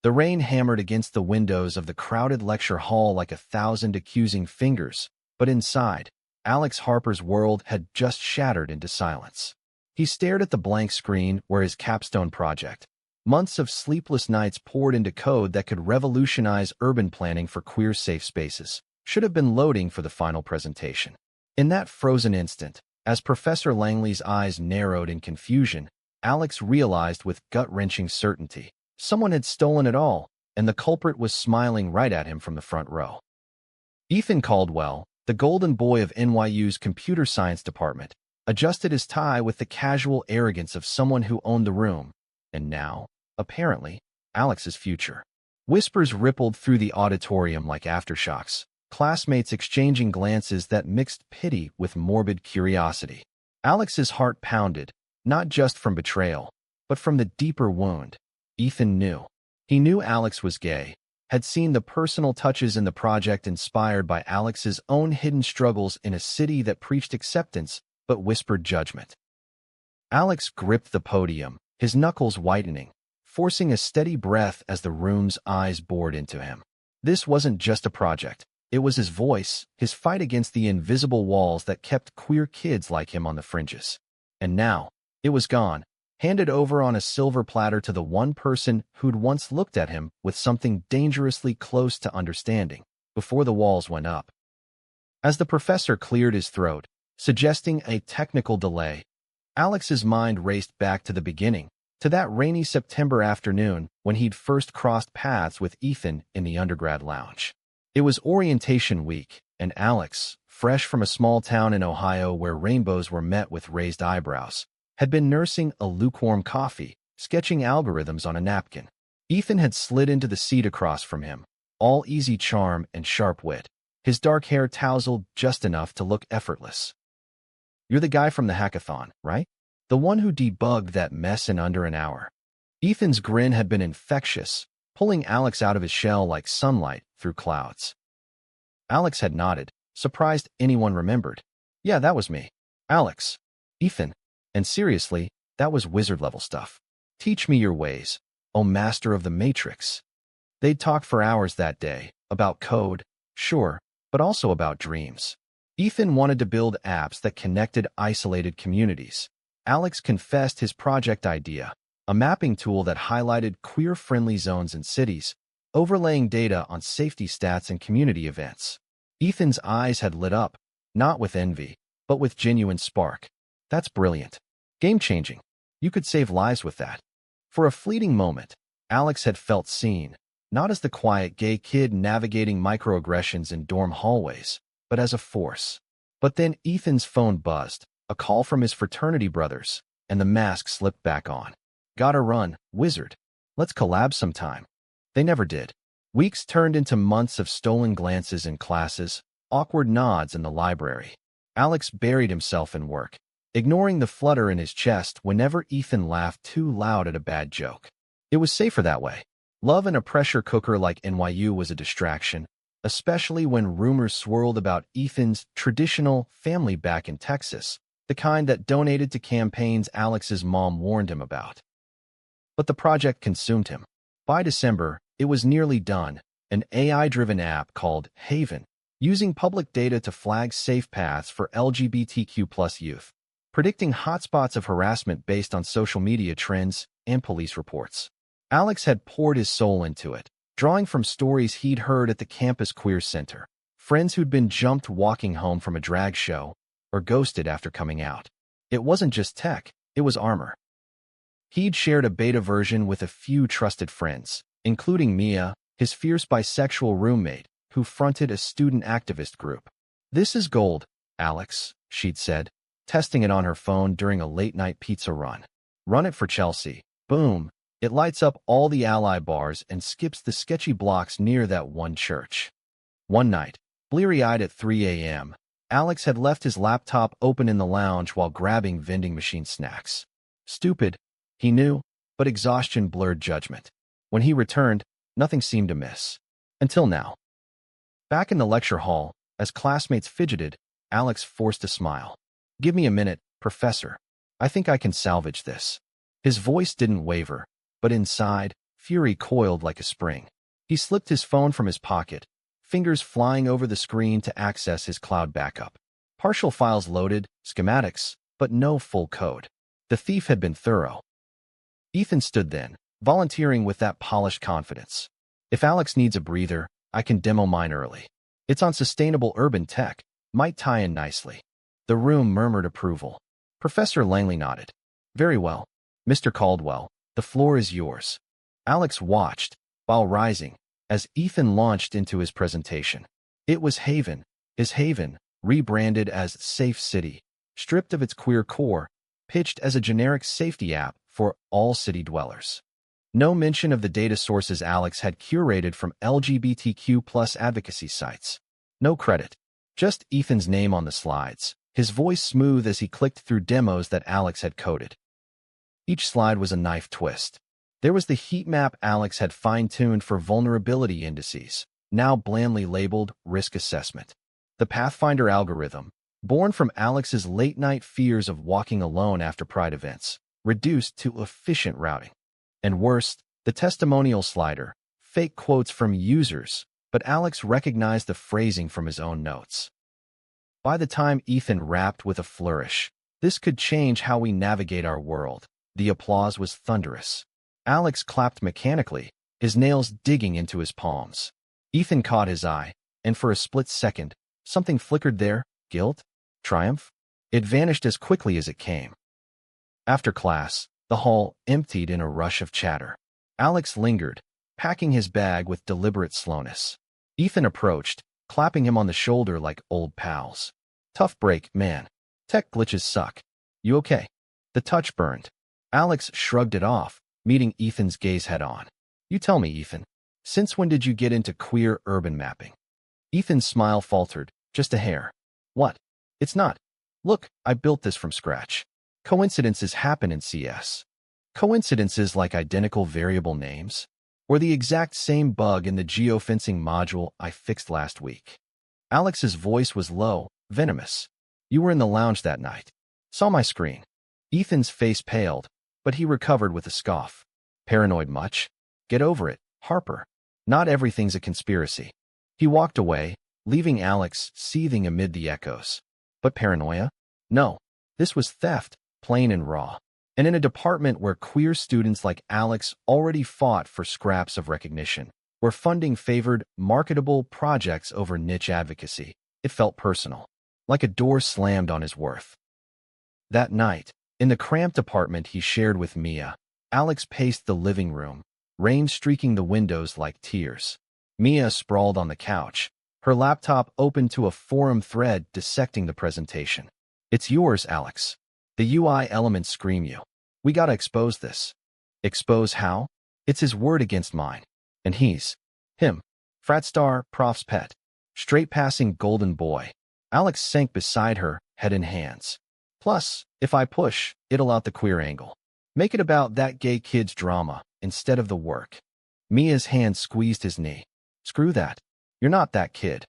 The rain hammered against the windows of the crowded lecture hall like 1,000 accusing fingers, but inside, Alex Harper's world had just shattered into silence. He stared at the blank screen where his capstone project, months of sleepless nights poured into code that could revolutionize urban planning for queer safe spaces, should have been loading for the final presentation. In that frozen instant, as Professor Langley's eyes narrowed in confusion, Alex realized with gut-wrenching certainty someone had stolen it all, and the culprit was smiling right at him from the front row. Ethan Caldwell, the golden boy of NYU's computer science department, adjusted his tie with the casual arrogance of someone who owned the room, and now, apparently, Alex's future. Whispers rippled through the auditorium like aftershocks, classmates exchanging glances that mixed pity with morbid curiosity. Alex's heart pounded, not just from betrayal, but from the deeper wound. Ethan knew. He knew Alex was gay, had seen the personal touches in the project inspired by Alex's own hidden struggles in a city that preached acceptance but whispered judgment. Alex gripped the podium, his knuckles whitening, forcing a steady breath as the room's eyes bored into him. This wasn't just a project. It was his voice, his fight against the invisible walls that kept queer kids like him on the fringes. And now, it was gone, handed over on a silver platter to the one person who'd once looked at him with something dangerously close to understanding, before the walls went up. As the professor cleared his throat, suggesting a technical delay, Alex's mind raced back to the beginning, to that rainy September afternoon when he'd first crossed paths with Ethan in the undergrad lounge. It was orientation week, and Alex, fresh from a small town in Ohio where rainbows were met with raised eyebrows, had been nursing a lukewarm coffee, sketching algorithms on a napkin. Ethan had slid into the seat across from him, all easy charm and sharp wit, his dark hair tousled just enough to look effortless. "You're the guy from the hackathon, right? The one who debugged that mess in under an hour." Ethan's grin had been infectious, pulling Alex out of his shell like sunlight through clouds. Alex had nodded, surprised anyone remembered. "Yeah, that was me. Alex." "Ethan. And seriously, that was wizard-level stuff. Teach me your ways, O master of the Matrix." They'd talked for hours that day, about code, sure, but also about dreams. Ethan wanted to build apps that connected isolated communities. Alex confessed his project idea, a mapping tool that highlighted queer-friendly zones in cities, overlaying data on safety stats and community events. Ethan's eyes had lit up, not with envy, but with genuine spark. "That's brilliant. Game-changing. You could save lives with that." For a fleeting moment, Alex had felt seen, not as the quiet gay kid navigating microaggressions in dorm hallways, but as a force. But then Ethan's phone buzzed, a call from his fraternity brothers, and the mask slipped back on. "Gotta run, wizard. Let's collab sometime." They never did. Weeks turned into months of stolen glances in classes, awkward nods in the library. Alex buried himself in work, ignoring the flutter in his chest whenever Ethan laughed too loud at a bad joke. It was safer that way. Love in a pressure cooker like NYU was a distraction, especially when rumors swirled about Ethan's traditional family back in Texas, the kind that donated to campaigns Alex's mom warned him about. But the project consumed him. By December, it was nearly done, an AI-driven app called Haven, using public data to flag safe paths for LGBTQ+ youth, predicting hotspots of harassment based on social media trends and police reports. Alex had poured his soul into it, drawing from stories he'd heard at the campus queer center, friends who'd been jumped walking home from a drag show, or ghosted after coming out. It wasn't just tech, it was armor. He'd shared a beta version with a few trusted friends, including Mia, his fierce bisexual roommate, who fronted a student activist group. "This is gold, Alex," she'd said, testing it on her phone during a late-night pizza run. "Run it for Chelsea. Boom. It lights up all the ally bars and skips the sketchy blocks near that one church." One night, bleary-eyed at 3 a.m., Alex had left his laptop open in the lounge while grabbing vending machine snacks. Stupid, he knew, but exhaustion blurred judgment. When he returned, nothing seemed amiss. Until now. Back in the lecture hall, as classmates fidgeted, Alex forced a smile. "Give me a minute, Professor. I think I can salvage this." His voice didn't waver, but inside, fury coiled like a spring. He slipped his phone from his pocket, fingers flying over the screen to access his cloud backup. Partial files loaded, schematics, but no full code. The thief had been thorough. Ethan stood then, volunteering with that polished confidence. If Alex needs a breather, I can demo mine early. It's on sustainable urban tech, might tie in nicely. The room murmured approval. Professor Langley nodded. Very well, Mr. Caldwell, the floor is yours. Alex watched, while rising, as Ethan launched into his presentation. It was Haven, his Haven, rebranded as Safe City, stripped of its queer core, pitched as a generic safety app for all city dwellers. No mention of the data sources Alex had curated from LGBTQ+ advocacy sites. No credit. Just Ethan's name on the slides, his voice smooth as he clicked through demos that Alex had coded. Each slide was a knife twist. There was the heat map Alex had fine-tuned for vulnerability indices, now blandly labeled risk assessment. The Pathfinder algorithm, born from Alex's late-night fears of walking alone after Pride events, reduced to efficient routing. And worst, the testimonial slider, fake quotes from users, but Alex recognized the phrasing from his own notes. By the time Ethan rapped with a flourish, this could change how we navigate our world. The applause was thunderous. Alex clapped mechanically, his nails digging into his palms. Ethan caught his eye, and for a split second, something flickered there. Guilt? Triumph? It vanished as quickly as it came. After class, the hall emptied in a rush of chatter. Alex lingered, packing his bag with deliberate slowness. Ethan approached, clapping him on the shoulder like old pals. Tough break, man. Tech glitches suck. You okay? The touch burned. Alex shrugged it off, meeting Ethan's gaze head-on. You tell me, Ethan, since when did you get into queer urban mapping? Ethan's smile faltered, just a hair. What? It's not. Look, I built this from scratch. Coincidences happen in CS. Coincidences like identical variable names, or the exact same bug in the geofencing module I fixed last week. Alex's voice was low, venomous. You were in the lounge that night. Saw my screen. Ethan's face paled, but he recovered with a scoff. Paranoid much? Get over it, Harper. Not everything's a conspiracy. He walked away, leaving Alex seething amid the echoes. But paranoia? No. This was theft, plain and raw. And in a department where queer students like Alex already fought for scraps of recognition, where funding favored marketable projects over niche advocacy, it felt personal, like a door slammed on his worth. That night, in the cramped apartment he shared with Mia, Alex paced the living room, rain streaking the windows like tears. Mia sprawled on the couch, her laptop open to a forum thread dissecting the presentation. It's yours, Alex. The UI elements scream you. We gotta expose this. Expose how? It's his word against mine. And he's him. Frat star, prof's pet. Straight-passing golden boy. Alex sank beside her, head in hands. Plus, if I push, it'll out the queer angle. Make it about that gay kid's drama, instead of the work. Mia's hand squeezed his knee. Screw that. You're not that kid.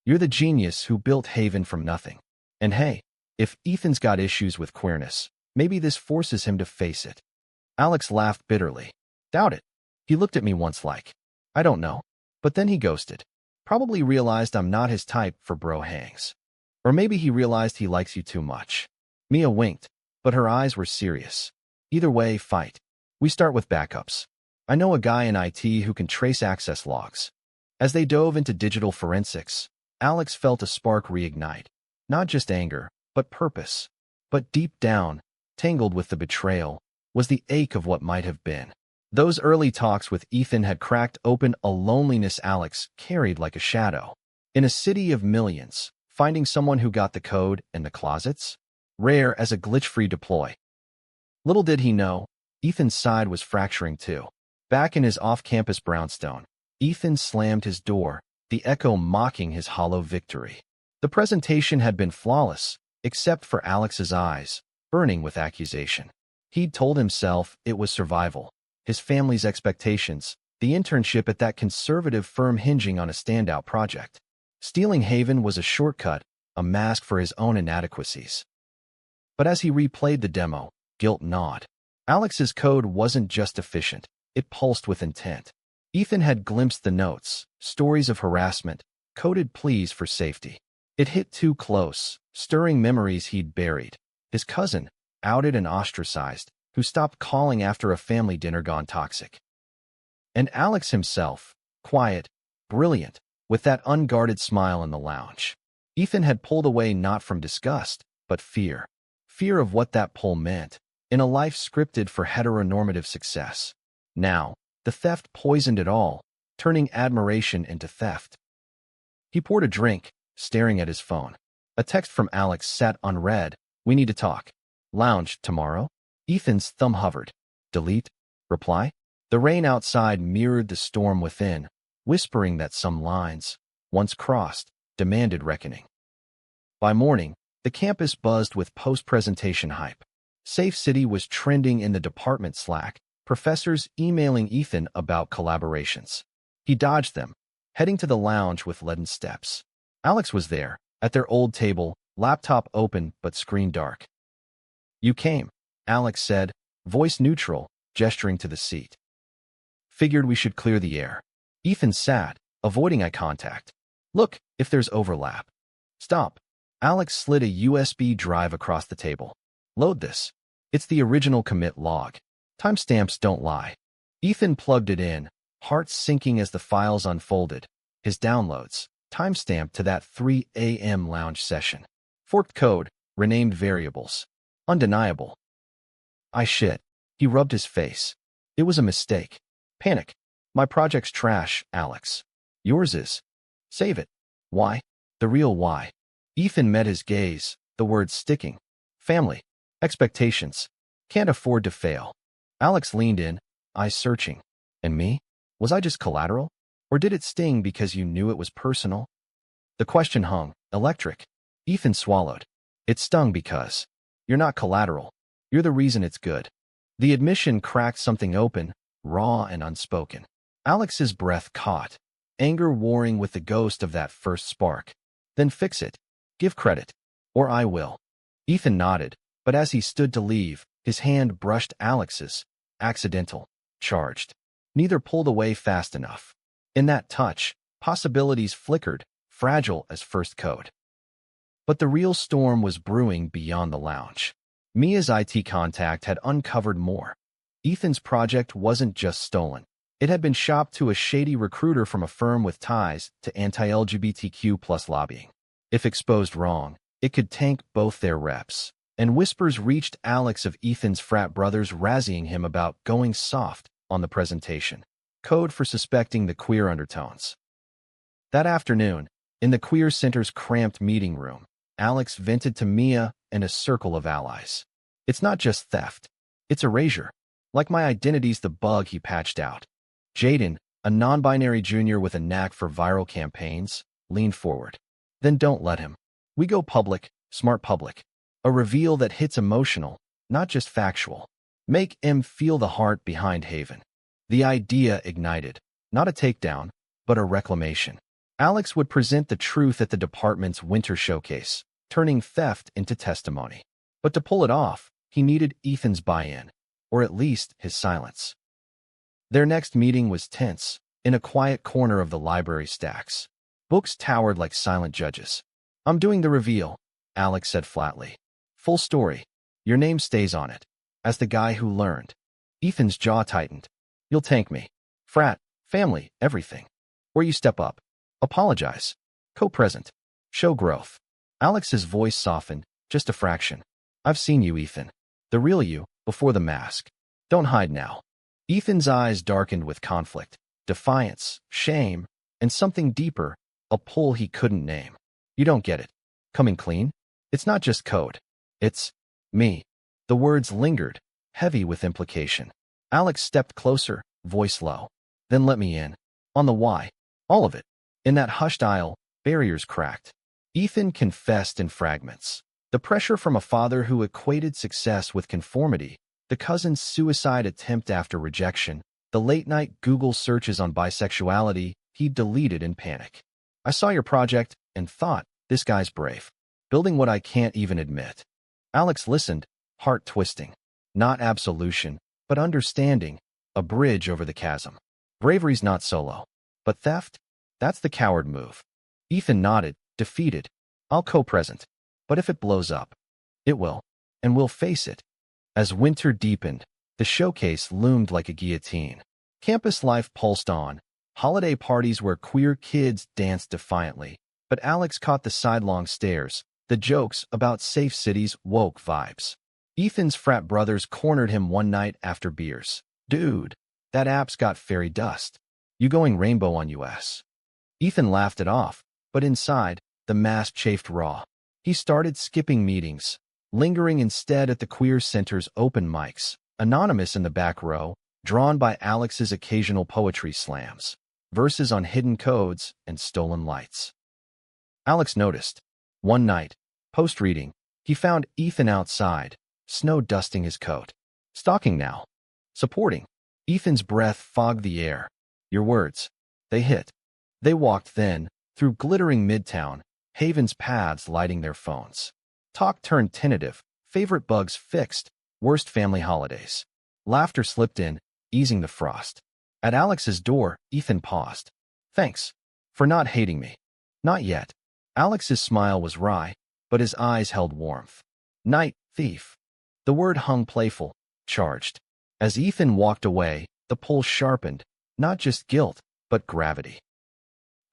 You're the genius who built Haven from nothing. And hey, if Ethan's got issues with queerness, maybe this forces him to face it. Alex laughed bitterly. Doubt it. He looked at me once like, I don't know. But then he ghosted. Probably realized I'm not his type for bro hangs. Or maybe he realized he likes you too much. Mia winked, but her eyes were serious. Either way, fight. We start with backups. I know a guy in IT who can trace access logs. As they dove into digital forensics, Alex felt a spark reignite. Not just anger, but purpose. But deep down, tangled with the betrayal, was the ache of what might have been. Those early talks with Ethan had cracked open a loneliness Alex carried like a shadow. In a city of millions, finding someone who got the code in the closets? Rare as a glitch-free deploy. Little did he know, Ethan's side was fracturing too. Back in his off-campus brownstone, Ethan slammed his door, the echo mocking his hollow victory. The presentation had been flawless, except for Alex's eyes, burning with accusation. He'd told himself it was survival, his family's expectations, the internship at that conservative firm hinging on a standout project. Stealing Haven was a shortcut, a mask for his own inadequacies. But as he replayed the demo, guilt gnawed. Alex's code wasn't just efficient, It pulsed with intent. Ethan had glimpsed the notes, stories of harassment, coded pleas for safety. It hit too close, stirring memories he'd buried. His cousin, outed and ostracized, who stopped calling after a family dinner gone toxic. And Alex himself, quiet, brilliant, with that unguarded smile in the lounge. Ethan had pulled away not from disgust, but fear. Fear of what that pull meant, in a life scripted for heteronormative success. Now, the theft poisoned it all, turning admiration into theft. He poured a drink, staring at his phone. A text from Alex sat unread. "We need to talk. Lounge tomorrow?" Ethan's thumb hovered. Delete? Reply? The rain outside mirrored the storm within, whispering that some lines, once crossed, demanded reckoning. By morning, the campus buzzed with post-presentation hype. Safe City was trending in the department Slack, professors emailing Ethan about collaborations. He dodged them, heading to the lounge with leaden steps. Alex was there, at their old table, laptop open but screen dark. "You came," Alex said, voice neutral, gesturing to the seat. "Figured we should clear the air." Ethan sat, avoiding eye contact. "Look, if there's overlap." "Stop." Alex slid a USB drive across the table. "Load this. It's the original commit log. Timestamps don't lie." Ethan plugged it in, heart sinking as the files unfolded. His downloads, timestamped to that 3 a.m. lounge session. Forked code, renamed variables. Undeniable. Shit. He rubbed his face. It was a mistake. Panic. "My project's trash, Alex. Yours is. Save it." "Why?" The real why. Ethan met his gaze, the words sticking. "Family. Expectations. Can't afford to fail." Alex leaned in, eyes searching. "And me? Was I just collateral? Or did it sting because you knew it was personal?" The question hung, electric. Ethan swallowed. "It stung because you're not collateral. You're the reason it's good." The admission cracked something open, raw and unspoken. Alex's breath caught, anger warring with the ghost of that first spark. "Then fix it. Give credit. Or I will." Ethan nodded, but as he stood to leave, his hand brushed Alex's. Accidental. Charged. Neither pulled away fast enough. In that touch, possibilities flickered, fragile as first code. But the real storm was brewing beyond the lounge. Mia's IT contact had uncovered more. Ethan's project wasn't just stolen. It had been shopped to a shady recruiter from a firm with ties to anti-LGBTQ+ lobbying. If exposed wrong, it could tank both their reps. And whispers reached Alex of Ethan's frat brothers razzying him about going soft on the presentation. Code for suspecting the queer undertones. That afternoon, in the Queer Center's cramped meeting room, Alex vented to Mia and a circle of allies. "It's not just theft. It's erasure. Like my identity's the bug," he patched out. Jaden, a non-binary junior with a knack for viral campaigns, leaned forward. "Then don't let him. We go public, smart public. A reveal that hits emotional, not just factual. Make him feel the heart behind Haven." The idea ignited. Not a takedown, but a reclamation. Alex would present the truth at the department's winter showcase, turning theft into testimony. But to pull it off, he needed Ethan's buy-in, or at least his silence. Their next meeting was tense, in a quiet corner of the library stacks. Books towered like silent judges. "I'm doing the reveal," Alex said flatly. "Full story. Your name stays on it. As the guy who learned." Ethan's jaw tightened. "You'll tank me. Frat, family, everything. Or you step up. Apologize. Co-present. Show growth." Alex's voice softened, just a fraction. "I've seen you, Ethan. The real you, before the mask. Don't hide now." Ethan's eyes darkened with conflict, defiance, shame, and something deeper, a pull he couldn't name. "You don't get it. Coming clean? It's not just code. It's me." The words lingered, heavy with implication. Alex stepped closer, voice low. "Then let me in. On the why. All of it." In that hushed aisle, barriers cracked. Ethan confessed in fragments. The pressure from a father who equated success with conformity, the cousin's suicide attempt after rejection, the late-night Google searches on bisexuality he deleted in panic. "I saw your project and thought, this guy's brave. Building what I can't even admit." Alex listened, heart twisting. Not absolution, but understanding. a bridge over the chasm. Bravery's not solo. But theft? That's the coward move. Ethan nodded, defeated. I'll co-present. But if it blows up, it will. And we'll face it. As winter deepened, the showcase loomed like a guillotine. Campus life pulsed on. Holiday parties where queer kids danced defiantly. But Alex caught the sidelong stares, the jokes about safe cities, woke vibes. Ethan's frat brothers cornered him one night after beers. Dude, that app's got fairy dust. You going rainbow on US? Ethan laughed it off, but inside, the mask chafed raw. He started skipping meetings, lingering instead at the queer center's open mics, anonymous in the back row, drawn by Alex's occasional poetry slams, verses on hidden codes and stolen lights. Alex noticed. One night, post-reading, he found Ethan outside, snow dusting his coat. Stalking now. Supporting. Ethan's breath fogged the air. Your words. They hit. They walked then, through glittering Midtown, Haven's paths lighting their phones. Talk turned tentative, favorite bugs fixed, worst family holidays. Laughter slipped in, easing the frost. At Alex's door, Ethan paused. Thanks. For not hating me. Not yet. Alex's smile was wry, but his eyes held warmth. Night, thief. The word hung playful, charged. As Ethan walked away, the pull sharpened, not just guilt, but gravity.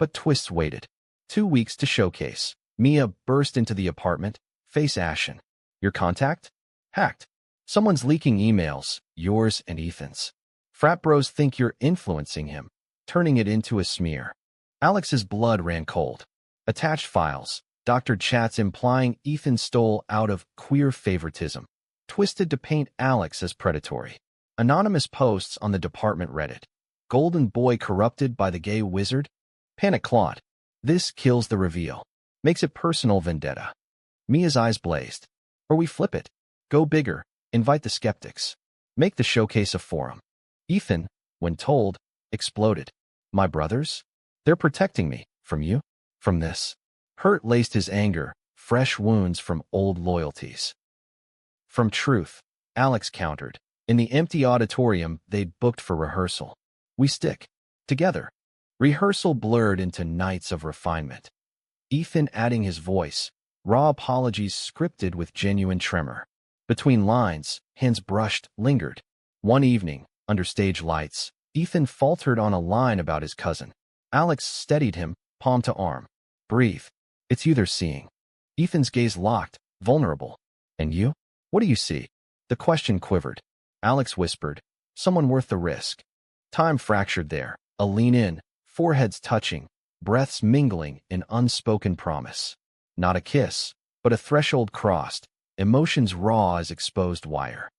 But twists waited. 2 weeks to showcase. Mia burst into the apartment, face ashen. Your contact? Hacked. Someone's leaking emails, yours and Ethan's. Frat bros think you're influencing him, turning it into a smear. Alex's blood ran cold. Attached files, doctored chats implying Ethan stole out of queer favoritism, twisted to paint Alex as predatory. Anonymous posts on the department Reddit. Golden boy corrupted by the gay wizard? Panic clawed. This kills the reveal. Makes it personal vendetta. Mia's eyes blazed. Or we flip it. Go bigger. Invite the skeptics. Make the showcase a forum. Ethan, when told, exploded. My brothers? They're protecting me. From you? From this. Hurt laced his anger, fresh wounds from old loyalties. From truth, Alex countered. In the empty auditorium they'd booked for rehearsal. We stick. Together. Rehearsal blurred into nights of refinement. Ethan adding his voice, raw apologies scripted with genuine tremor. Between lines, hands brushed, lingered. One evening, under stage lights, Ethan faltered on a line about his cousin. Alex steadied him, palm to arm. Breathe. It's you they're seeing. Ethan's gaze locked, vulnerable. And you? What do you see? The question quivered. Alex whispered, someone worth the risk. Time fractured there, a lean in, foreheads touching, breaths mingling in unspoken promise. Not a kiss, but a threshold crossed, emotions raw as exposed wire.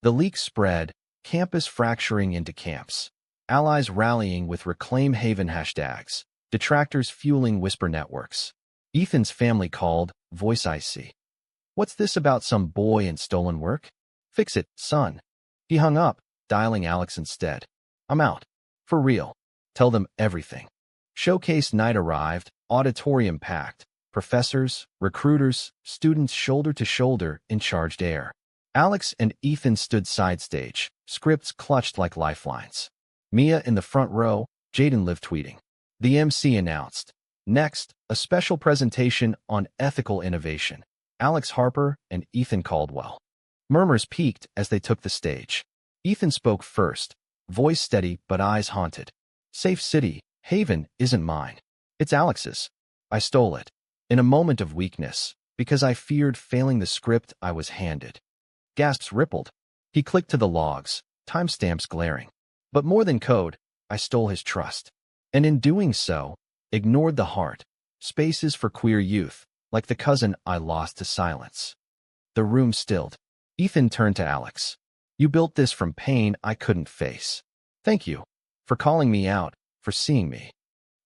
The leak spread, campus fracturing into camps. Allies rallying with Reclaim Haven hashtags, detractors fueling whisper networks. Ethan's family called, voice I see. What's this about some boy and stolen work? Fix it, son. He hung up, dialing Alex instead. I'm out. For real. Tell them everything. Showcase night arrived, auditorium packed. Professors, recruiters, students shoulder to shoulder in charged air. Alex and Ethan stood side stage, scripts clutched like lifelines. Mia in the front row, Jaden live tweeting. The MC announced. Next, a special presentation on ethical innovation. Alex Harper and Ethan Caldwell. Murmurs peaked as they took the stage. Ethan spoke first, voice steady but eyes haunted. Safe city, Haven isn't mine. It's Alex's. I stole it. In a moment of weakness, because I feared failing the script I was handed. Gasps rippled. He clicked to the logs, timestamps glaring. But more than code, I stole his trust. And in doing so, ignored the heart, spaces for queer youth, like the cousin I lost to silence. The room stilled. Ethan turned to Alex. You built this from pain I couldn't face. Thank you. For calling me out, for seeing me.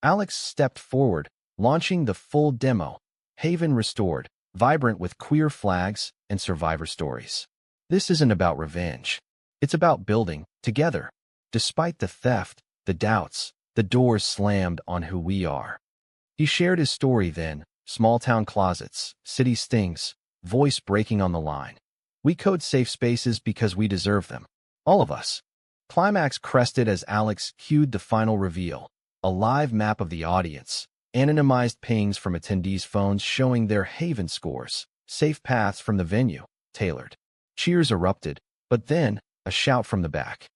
Alex stepped forward, launching the full demo. Haven restored, vibrant with queer flags and survivor stories. This isn't about revenge. It's about building, together. Despite the theft, the doubts, the doors slammed on who we are. He shared his story then, small-town closets, city stings, voice breaking on the line. We code safe spaces because we deserve them. All of us. Climax crested as Alex cued the final reveal, a live map of the audience, anonymized pings from attendees' phones showing their Haven scores, safe paths from the venue, tailored. Cheers erupted, but then, a shout from the back.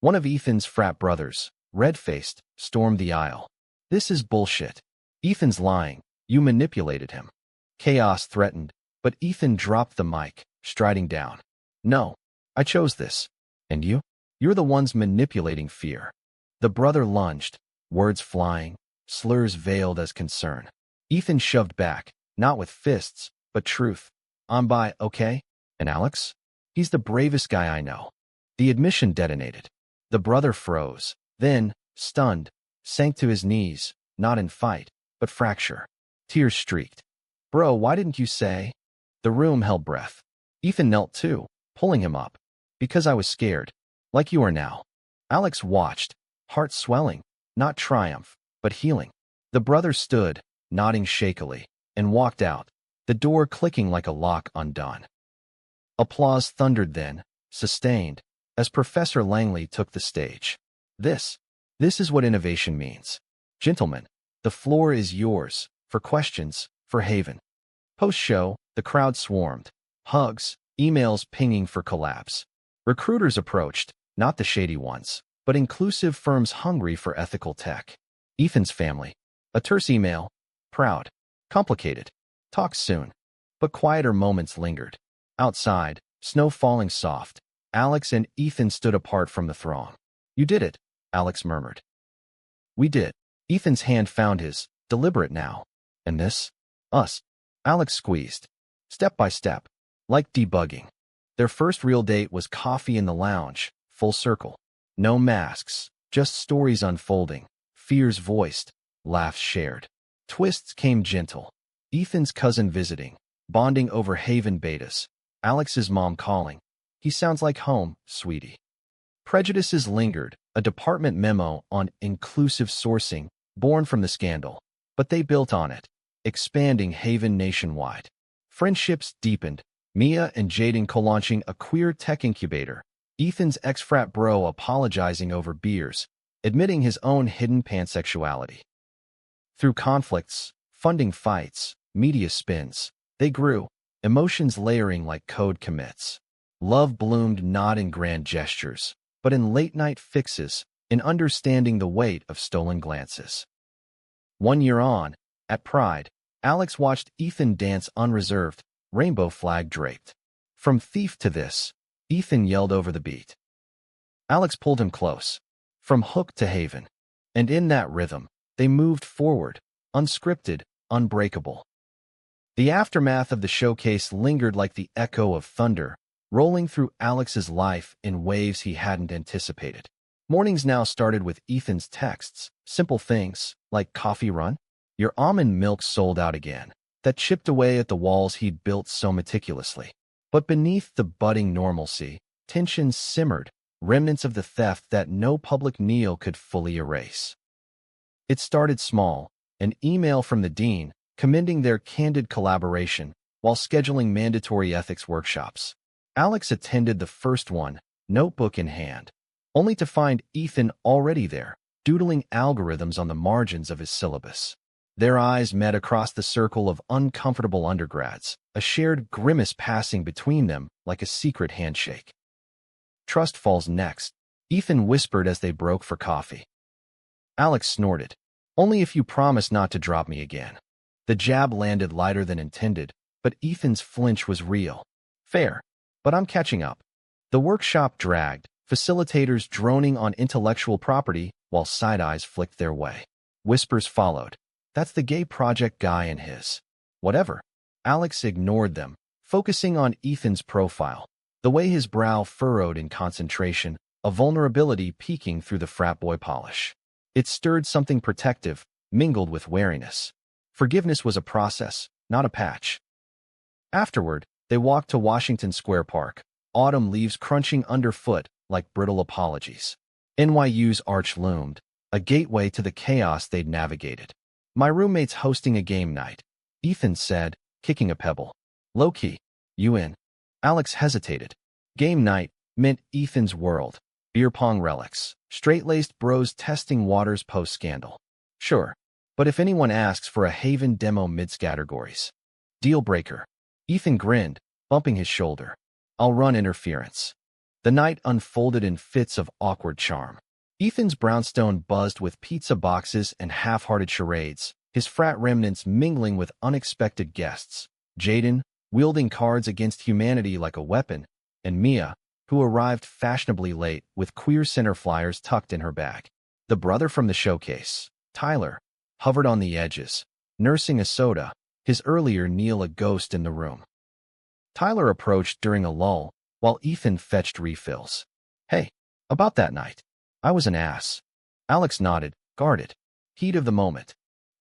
One of Ethan's frat brothers, red-faced, stormed the aisle. "This is bullshit. Ethan's lying. You manipulated him." Chaos threatened, but Ethan dropped the mic, striding down. "No, I chose this. And you? You're the ones manipulating fear." The brother lunged, words flying, slurs veiled as concern. Ethan shoved back, not with fists, but truth. "I'm bi, okay? And Alex? He's the bravest guy I know." The admission detonated. The brother froze, then, stunned, sank to his knees, not in fight, but fracture. Tears streaked. "Bro, why didn't you say?" The room held breath. Ethan knelt too, pulling him up. "Because I was scared. Like you are now." Alex watched, heart swelling, not triumph, but healing. The brother stood, nodding shakily, and walked out, the door clicking like a lock undone. Applause thundered then, sustained, as Professor Langley took the stage. This is what innovation means. Gentlemen, the floor is yours, for questions, for Haven." Post-show, the crowd swarmed. Hugs, emails pinging for collabs. Recruiters approached, not the shady ones, but inclusive firms hungry for ethical tech. Ethan's family. A terse email. "Proud. Complicated. Talk soon." But quieter moments lingered. Outside, snow falling soft, Alex and Ethan stood apart from the throng. "You did it," Alex murmured. "We did." Ethan's hand found his, deliberate now. "And this? Us." Alex squeezed. Step by step, like debugging. Their first real date was coffee in the lounge, full circle. No masks, just stories unfolding, fears voiced, laughs shared. Twists came gentle. Ethan's cousin visiting, bonding over Haven betas. Alex's mom calling. "He sounds like home, sweetie." Prejudices lingered, a department memo on inclusive sourcing, born from the scandal. But they built on it, expanding Haven nationwide. Friendships deepened, Mia and Jaden co-launching a queer tech incubator. Ethan's ex-frat bro apologizing over beers, admitting his own hidden pansexuality. Through conflicts, funding fights, media spins, they grew, emotions layering like code commits. Love bloomed not in grand gestures, but in late-night fixes, in understanding the weight of stolen glances. 1 year on, at Pride, Alex watched Ethan dance unreserved, rainbow flag draped. From thief to this, Ethan yelled over the beat. Alex pulled him close, from hook to Haven. And in that rhythm, they moved forward, unscripted, unbreakable. The aftermath of the showcase lingered like the echo of thunder, rolling through Alex's life in waves he hadn't anticipated. Mornings now started with Ethan's texts, simple things, like "Coffee run? Your almond milk sold out again," that chipped away at the walls he'd built so meticulously. But beneath the budding normalcy, tensions simmered, remnants of the theft that no public kneel could fully erase. It started small, an email from the dean, commending their candid collaboration, while scheduling mandatory ethics workshops. Alex attended the first one, notebook in hand, only to find Ethan already there, doodling algorithms on the margins of his syllabus. Their eyes met across the circle of uncomfortable undergrads, a shared grimace passing between them like a secret handshake. "Trust falls next," Ethan whispered as they broke for coffee. Alex snorted. "Only if you promise not to drop me again." The jab landed lighter than intended, but Ethan's flinch was real. "Fair. But I'm catching up." The workshop dragged, facilitators droning on intellectual property while side-eyes flicked their way. Whispers followed. "That's the gay project guy and his." Whatever. Alex ignored them, focusing on Ethan's profile, the way his brow furrowed in concentration, a vulnerability peeking through the frat boy polish. It stirred something protective, mingled with wariness. Forgiveness was a process, not a patch. Afterward, they walked to Washington Square Park, autumn leaves crunching underfoot like brittle apologies. NYU's arch loomed, a gateway to the chaos they'd navigated. "My roommate's hosting a game night," Ethan said, kicking a pebble. "Low-key. You in?" Alex hesitated. Game night meant Ethan's world. Beer pong relics. Straight-laced bros testing waters post-scandal. Sure, but if anyone asks for a Haven demo mid-categories. Deal breaker. Ethan grinned, bumping his shoulder. I'll run interference. The night unfolded in fits of awkward charm. Ethan's brownstone buzzed with pizza boxes and half-hearted charades, his frat remnants mingling with unexpected guests. Jaden, wielding cards against humanity like a weapon, and Mia, who arrived fashionably late with queer center flyers tucked in her bag. The brother from the showcase, Tyler, hovered on the edges, nursing a soda, his earlier Neil a ghost in the room. Tyler approached during a lull, while Ethan fetched refills. Hey, about that night. I was an ass. Alex nodded, guarded. Heat of the moment.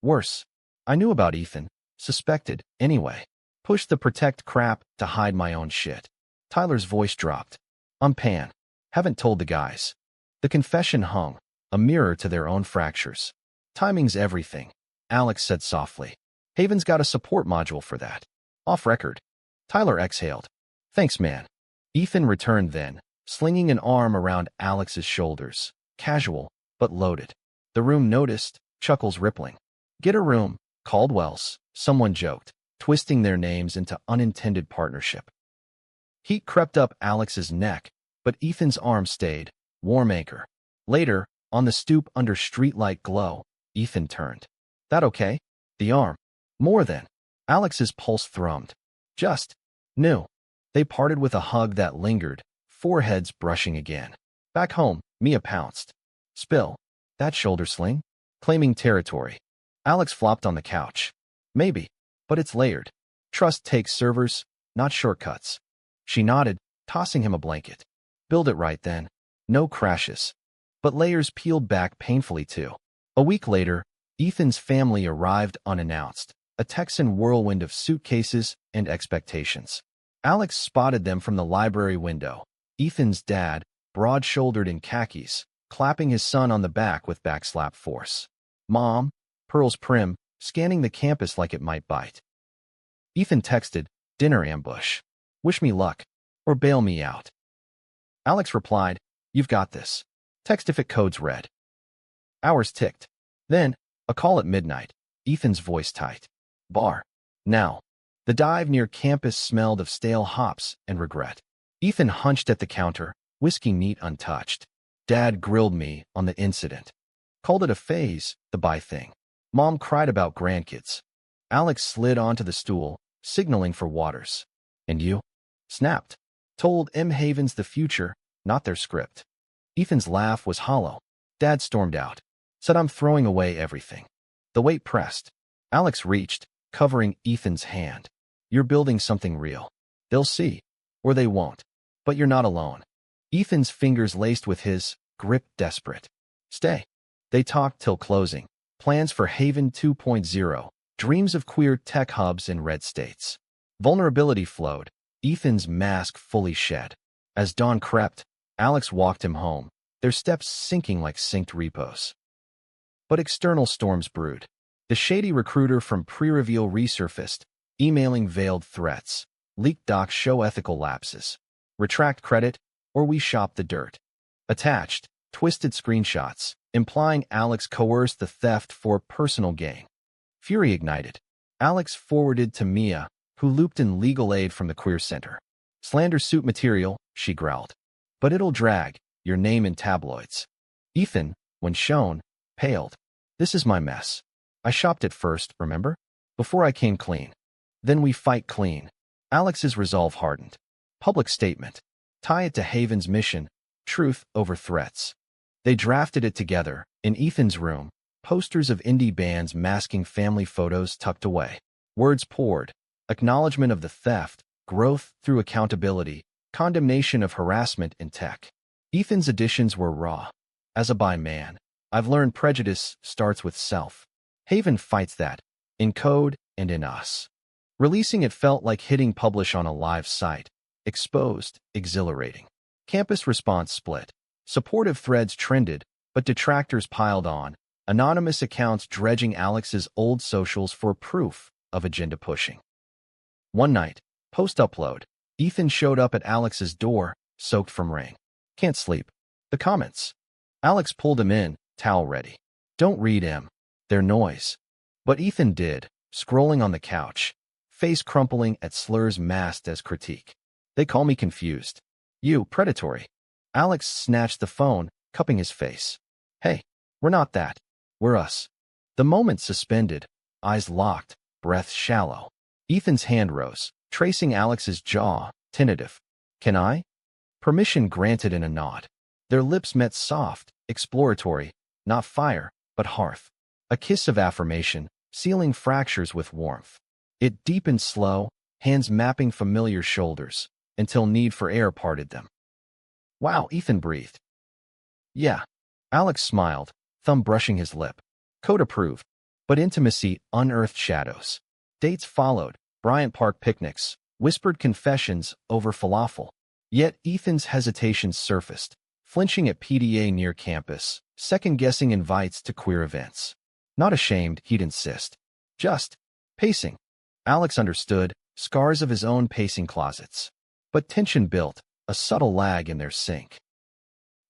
Worse. I knew about Ethan. Suspected, anyway. Pushed the protect crap to hide my own shit. Tyler's voice dropped. I'm Pan. Haven't told the guys. The confession hung, a mirror to their own fractures. Timing's everything, Alex said softly. Haven's got a support module for that. Off record. Tyler exhaled. Thanks, man. Ethan returned then, slinging an arm around Alex's shoulders. Casual, but loaded. The room noticed, chuckles rippling. Get a room, Caldwell's, someone joked, twisting their names into unintended partnership. Heat crept up Alex's neck, but Ethan's arm stayed, warm anchor. Later, on the stoop under streetlight glow, Ethan turned. That okay? The arm. More than. Alex's pulse thrummed. Just. Knew. They parted with a hug that lingered, foreheads brushing again. Back home, Mia pounced. Spill. That shoulder sling? Claiming territory. Alex flopped on the couch. Maybe, but it's layered. Trust takes servers, not shortcuts. She nodded, tossing him a blanket. Build it right then. No crashes. But layers peeled back painfully too. A week later, Ethan's family arrived unannounced, a Texan whirlwind of suitcases and expectations. Alex spotted them from the library window. Ethan's dad, broad-shouldered in khakis, clapping his son on the back with backslap force. Mom, pearls prim, scanning the campus like it might bite. Ethan texted, dinner ambush. Wish me luck, or bail me out. Alex replied, you've got this. Text if it codes red. Hours ticked. Then, a call at midnight, Ethan's voice tight. Bar. Now. The dive near campus smelled of stale hops and regret. Ethan hunched at the counter, whiskey neat untouched. Dad grilled me on the incident. Called it a phase, the bye thing. Mom cried about grandkids. Alex slid onto the stool, signaling for waters. And you? Snapped. Told M. Haven's the future, not their script. Ethan's laugh was hollow. Dad stormed out. Said I'm throwing away everything. The weight pressed. Alex reached, covering Ethan's hand. You're building something real. They'll see. Or they won't. But you're not alone. Ethan's fingers laced with his, gripped desperate. Stay. They talked till closing. Plans for Haven 2.0. Dreams of queer tech hubs in red states. Vulnerability flowed. Ethan's mask fully shed. As dawn crept, Alex walked him home, their steps sinking like synced repos. But external storms brewed. The shady recruiter from pre-reveal resurfaced, emailing veiled threats. Leaked docs show ethical lapses. Retract credit, or we shop the dirt. Attached, twisted screenshots, implying Alex coerced the theft for personal gain. Fury ignited. Alex forwarded to Mia, who looped in legal aid from the Queer Center. Slander suit material, she growled. But it'll drag, your name in tabloids. Ethan, when shown, paled. This is my mess. I shopped it first, remember? Before I came clean. Then we fight clean. Alex's resolve hardened. Public statement. Tie it to Haven's mission, truth over threats. They drafted it together, in Ethan's room, posters of indie bands masking family photos tucked away. Words poured. Acknowledgement of the theft, growth through accountability, condemnation of harassment in tech. Ethan's additions were raw. As a bi man, I've learned prejudice starts with self. Haven fights that, in code and in us. Releasing it felt like hitting publish on a live site. Exposed, exhilarating. Campus response split. Supportive threads trended, but detractors piled on. Anonymous accounts dredging Alex's old socials for proof of agenda pushing. One night, post-upload, Ethan showed up at Alex's door, soaked from rain. Can't sleep. The comments. Alex pulled him in, towel ready. Don't read him. They're noise. But Ethan did, scrolling on the couch, face crumpling at slurs masked as critique. They call me confused. You, predatory. Alex snatched the phone, cupping his face. Hey, we're not that. We're us. The moment suspended, eyes locked, breath shallow. Ethan's hand rose, tracing Alex's jaw, tentative. Can I? Permission granted in a nod. Their lips met soft, exploratory, not fire, but hearth. A kiss of affirmation, sealing fractures with warmth. It deepened slow, hands mapping familiar shoulders, until need for air parted them. Wow, Ethan breathed. Yeah. Alex smiled, thumb brushing his lip. Code approved, but intimacy unearthed shadows. Dates followed, Bryant Park picnics, whispered confessions over falafel. Yet Ethan's hesitations surfaced, flinching at PDA near campus, second-guessing invites to queer events. Not ashamed, he'd insist. Just pacing. Alex understood, scars of his own pacing closets. But tension built, a subtle lag in their sync.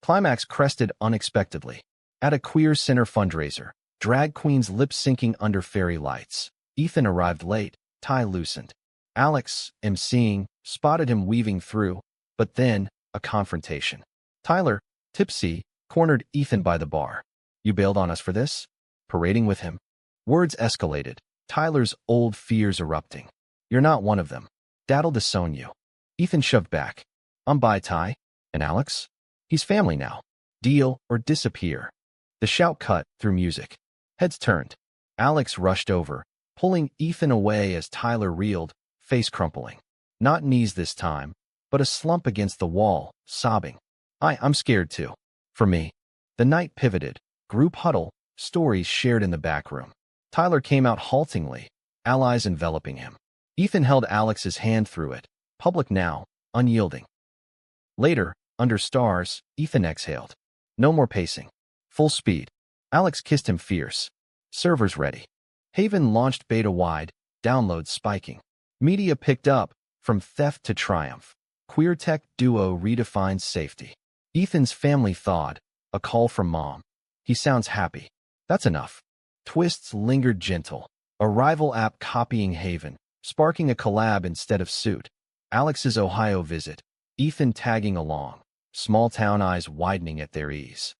Climax crested unexpectedly. At a queer center fundraiser, drag queens lip-syncing under fairy lights. Ethan arrived late, tie loosened. Alex, emceeing, spotted him weaving through, but then, a confrontation. Tyler, tipsy, cornered Ethan by the bar. You bailed on us for this? Parading with him. Words escalated, Tyler's old fears erupting. You're not one of them. That'll disown you. Ethan shoved back. I'm by, Ty. And Alex? He's family now. Deal or disappear. The shout cut through music. Heads turned. Alex rushed over, pulling Ethan away as Tyler reeled, face crumpling. Not knees this time, but a slump against the wall, sobbing. I'm scared too. For me. The night pivoted. Group huddle, stories shared in the back room. Tyler came out haltingly, allies enveloping him. Ethan held Alex's hand through it, public now, unyielding. Later, under stars, Ethan exhaled. No more pacing. Full speed. Alex kissed him fierce. Servers ready. Haven launched beta-wide, downloads spiking. Media picked up, from theft to triumph. Queer tech duo redefines safety. Ethan's family thawed, a call from mom. He sounds happy. That's enough. Twists lingered gentle. A rival app copying Haven, sparking a collab instead of suit. Alex's Ohio visit. Ethan tagging along. Small town eyes widening at their ease.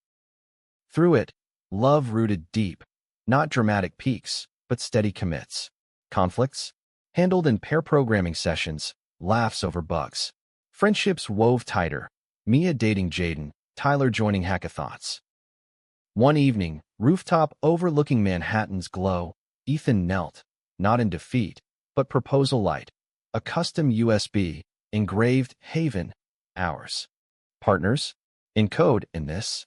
Through it, love rooted deep. Not dramatic peaks, but steady commits. Conflicts? Handled in pair programming sessions, laughs over bugs. Friendships wove tighter. Mia dating Jaden, Tyler joining hackathons. One evening, rooftop overlooking Manhattan's glow, Ethan knelt, not in defeat, but proposal light. A custom USB, engraved Haven, ours. Partners? In code, in this.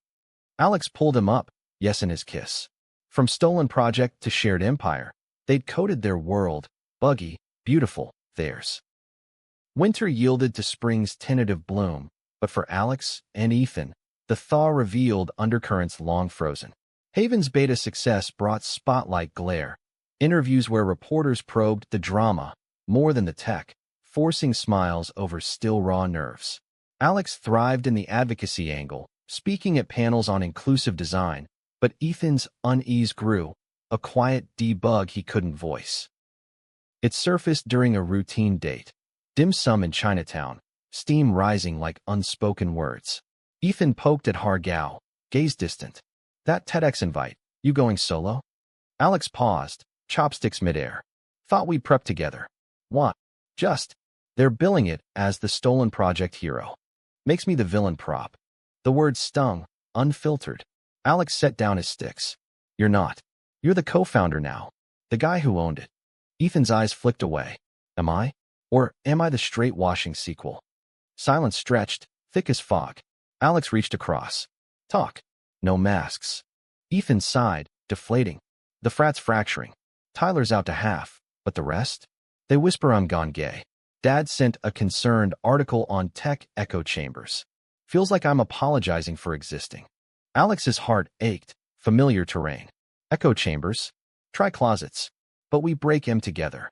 Alex pulled him up, yes in his kiss. From stolen project to shared empire, they'd coded their world, buggy, beautiful, theirs. Winter yielded to spring's tentative bloom, but for Alex and Ethan, the thaw revealed undercurrents long frozen. Haven's beta success brought spotlight glare, interviews where reporters probed the drama, more than the tech, forcing smiles over still raw nerves. Alex thrived in the advocacy angle, speaking at panels on inclusive design, but Ethan's unease grew, a quiet debug he couldn't voice. It surfaced during a routine date. Dim sum in Chinatown, steam rising like unspoken words. Ethan poked at Hargao, gazed distant. That TEDx invite, you going solo? Alex paused, chopsticks midair. Thought we'd prep together. What? Just. They're billing it as the stolen project hero. Makes me the villain prop. The words stung, unfiltered. Alex set down his sticks. You're not. You're the co-founder now. The guy who owned it. Ethan's eyes flicked away. Am I? Or am I the straight-washing sequel? Silence stretched, thick as fog. Alex reached across. Talk. No masks. Ethan sighed, deflating. The frat's fracturing. Tyler's out to half, but the rest? They whisper I'm gone gay. Dad sent a concerned article on tech echo chambers. Feels like I'm apologizing for existing. Alex's heart ached, familiar terrain. Echo chambers? Try closets. But we break them together.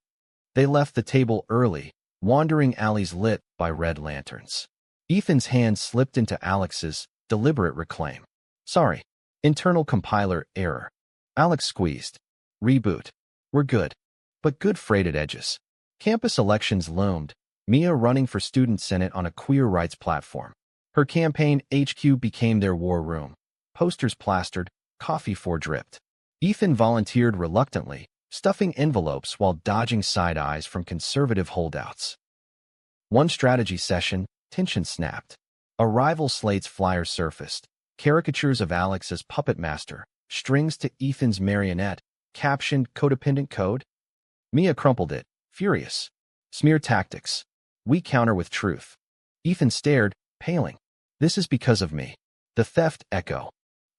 They left the table early, wandering alleys lit by red lanterns. Ethan's hand slipped into Alex's, Deliberate reclaim. Sorry. Internal compiler error. Alex squeezed. Reboot. We're good. But good frayed at edges. Campus elections loomed. Mia running for student senate on a queer rights platform. Her campaign HQ became their war room. Posters plastered, coffee dripped. Ethan volunteered reluctantly, stuffing envelopes while dodging side eyes from conservative holdouts. One strategy session, tension snapped. A rival slate's flyers surfaced. Caricatures of Alex as puppet master, strings to Ethan's marionette, captioned codependent code. Mia crumpled it, furious. Smear tactics. We counter with truth. Ethan stared, paling. This is because of me. The theft echo.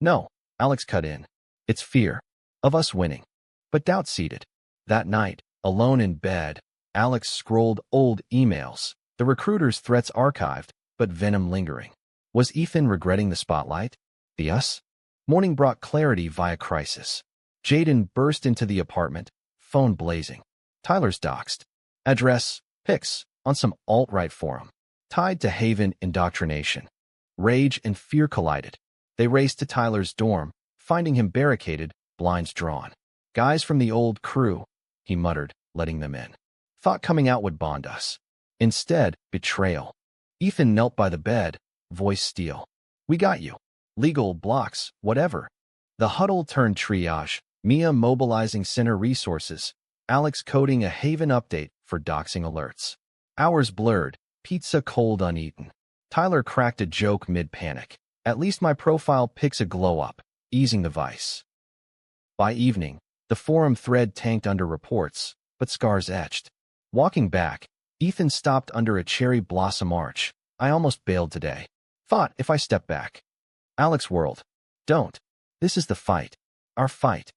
No, Alex cut in. It's fear. Of us winning. But doubt seated. That night, alone in bed, Alex scrolled old emails. The recruiter's threats archived, but venom lingering. Was Ethan regretting the spotlight? The us? Morning brought clarity via crisis. Jaden burst into the apartment, phone blazing. Tyler's doxed. Address, pics, on some alt-right forum. Tied to Haven indoctrination. Rage and fear collided. They raced to Tyler's dorm, finding him barricaded, blinds drawn. Guys from the old crew, he muttered, letting them in. Thought coming out would bond us. Instead, betrayal. Ethan knelt by the bed, voice steel. We got you. Legal, blocks, whatever. The huddle turned triage, Mia mobilizing center resources, Alex coding a Haven update for doxing alerts. Hours blurred, pizza cold uneaten. Tyler cracked a joke mid-panic. At least my profile pics a glow-up, easing the vice. By evening, the forum thread tanked under reports, but scars etched. Walking back, Ethan stopped under a cherry blossom arch. I almost bailed today. Thought if I step back. Alex whirled. Don't. This is the fight. Our fight.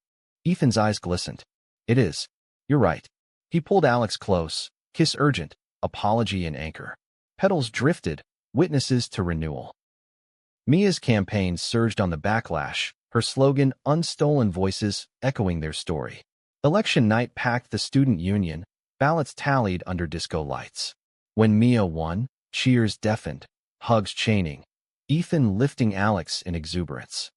Ethan's eyes glistened. It is. You're right. He pulled Alex close, kiss urgent, apology and anchor. Petals drifted, witnesses to renewal. Mia's campaign surged on the backlash, her slogan Unstolen Voices echoing their story. Election night packed the student union, ballots tallied under disco lights. When Mia won, cheers deafened, hugs chaining, Ethan lifting Alex in exuberance.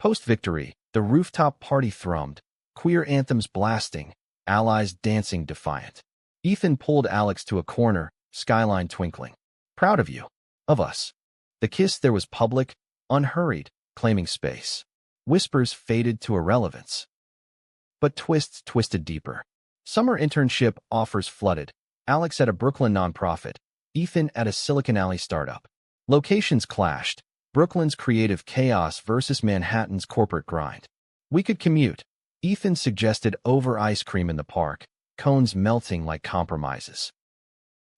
Post-victory, the rooftop party thrummed, queer anthems blasting, allies dancing defiant. Ethan pulled Alex to a corner, skyline twinkling. Proud of you. Of us. The kiss there was public, unhurried, claiming space. Whispers faded to irrelevance. But twists twisted deeper. Summer internship offers flooded. Alex at a Brooklyn nonprofit, Ethan at a Silicon Alley startup. Locations clashed. Brooklyn's creative chaos versus Manhattan's corporate grind. We could commute. Ethan suggested over ice cream in the park, cones melting like compromises.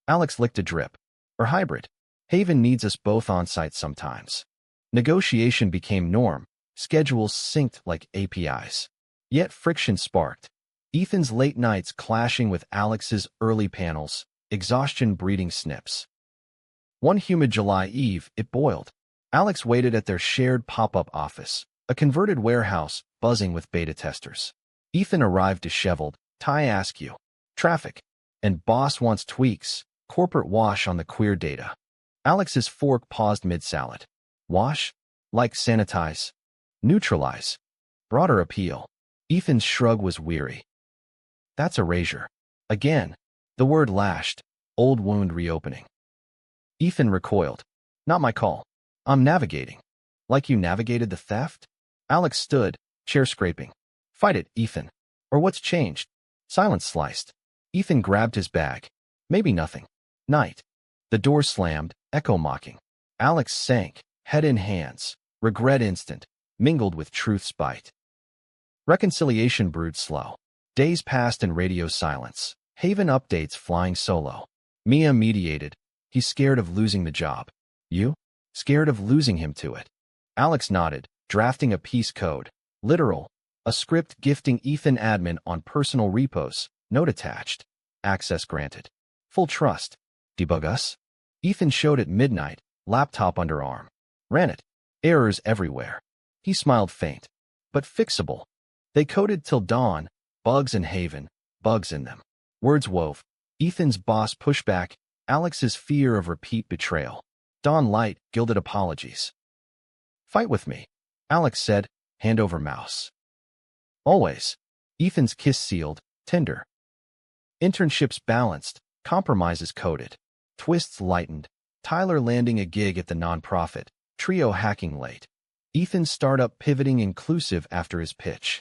Alex licked a drip. Or hybrid. Haven needs us both on-site sometimes. Negotiation became norm, schedules synced like APIs. Yet friction sparked. Ethan's late nights clashing with Alex's early panels, exhaustion breeding snips. One humid July eve, it boiled. Alex waited at their shared pop-up office, a converted warehouse buzzing with beta testers. Ethan arrived disheveled, tie askew. Traffic. And boss wants tweaks, corporate wash on the queer data. Alex's fork paused mid-salad. Wash? Like sanitize. Neutralize. Broader appeal. Ethan's shrug was weary. That's erasure. Again. The word lashed. Old wound reopening. Ethan recoiled. Not my call. I'm navigating. Like you navigated the theft? Alex stood, chair scraping. Fight it, Ethan. Or what's changed? Silence sliced. Ethan grabbed his bag. Maybe nothing. Night. The door slammed, echo mocking. Alex sank, head in hands. Regret instant, mingled with truth's bite. Reconciliation brewed slow. Days passed in radio silence. Haven updates flying solo. Mia mediated. He's scared of losing the job. You? Scared of losing him to it. Alex nodded, drafting a piece code. Literal. A script gifting Ethan admin on personal repos. Note attached. Access granted. Full trust. Debug us? Ethan showed at midnight, laptop under arm. Ran it. Errors everywhere. He smiled faint. But fixable. They coded till dawn. Bugs in Haven. Bugs in them. Words wove. Ethan's boss pushback. Alex's fear of repeat betrayal. Dawn light, gilded apologies. Fight with me, Alex said, hand over mouse. Always. Ethan's kiss sealed, tender. Internships balanced, compromises coded. Twists lightened. Tyler landing a gig at the nonprofit. Trio hacking late. Ethan's startup pivoting inclusive after his pitch.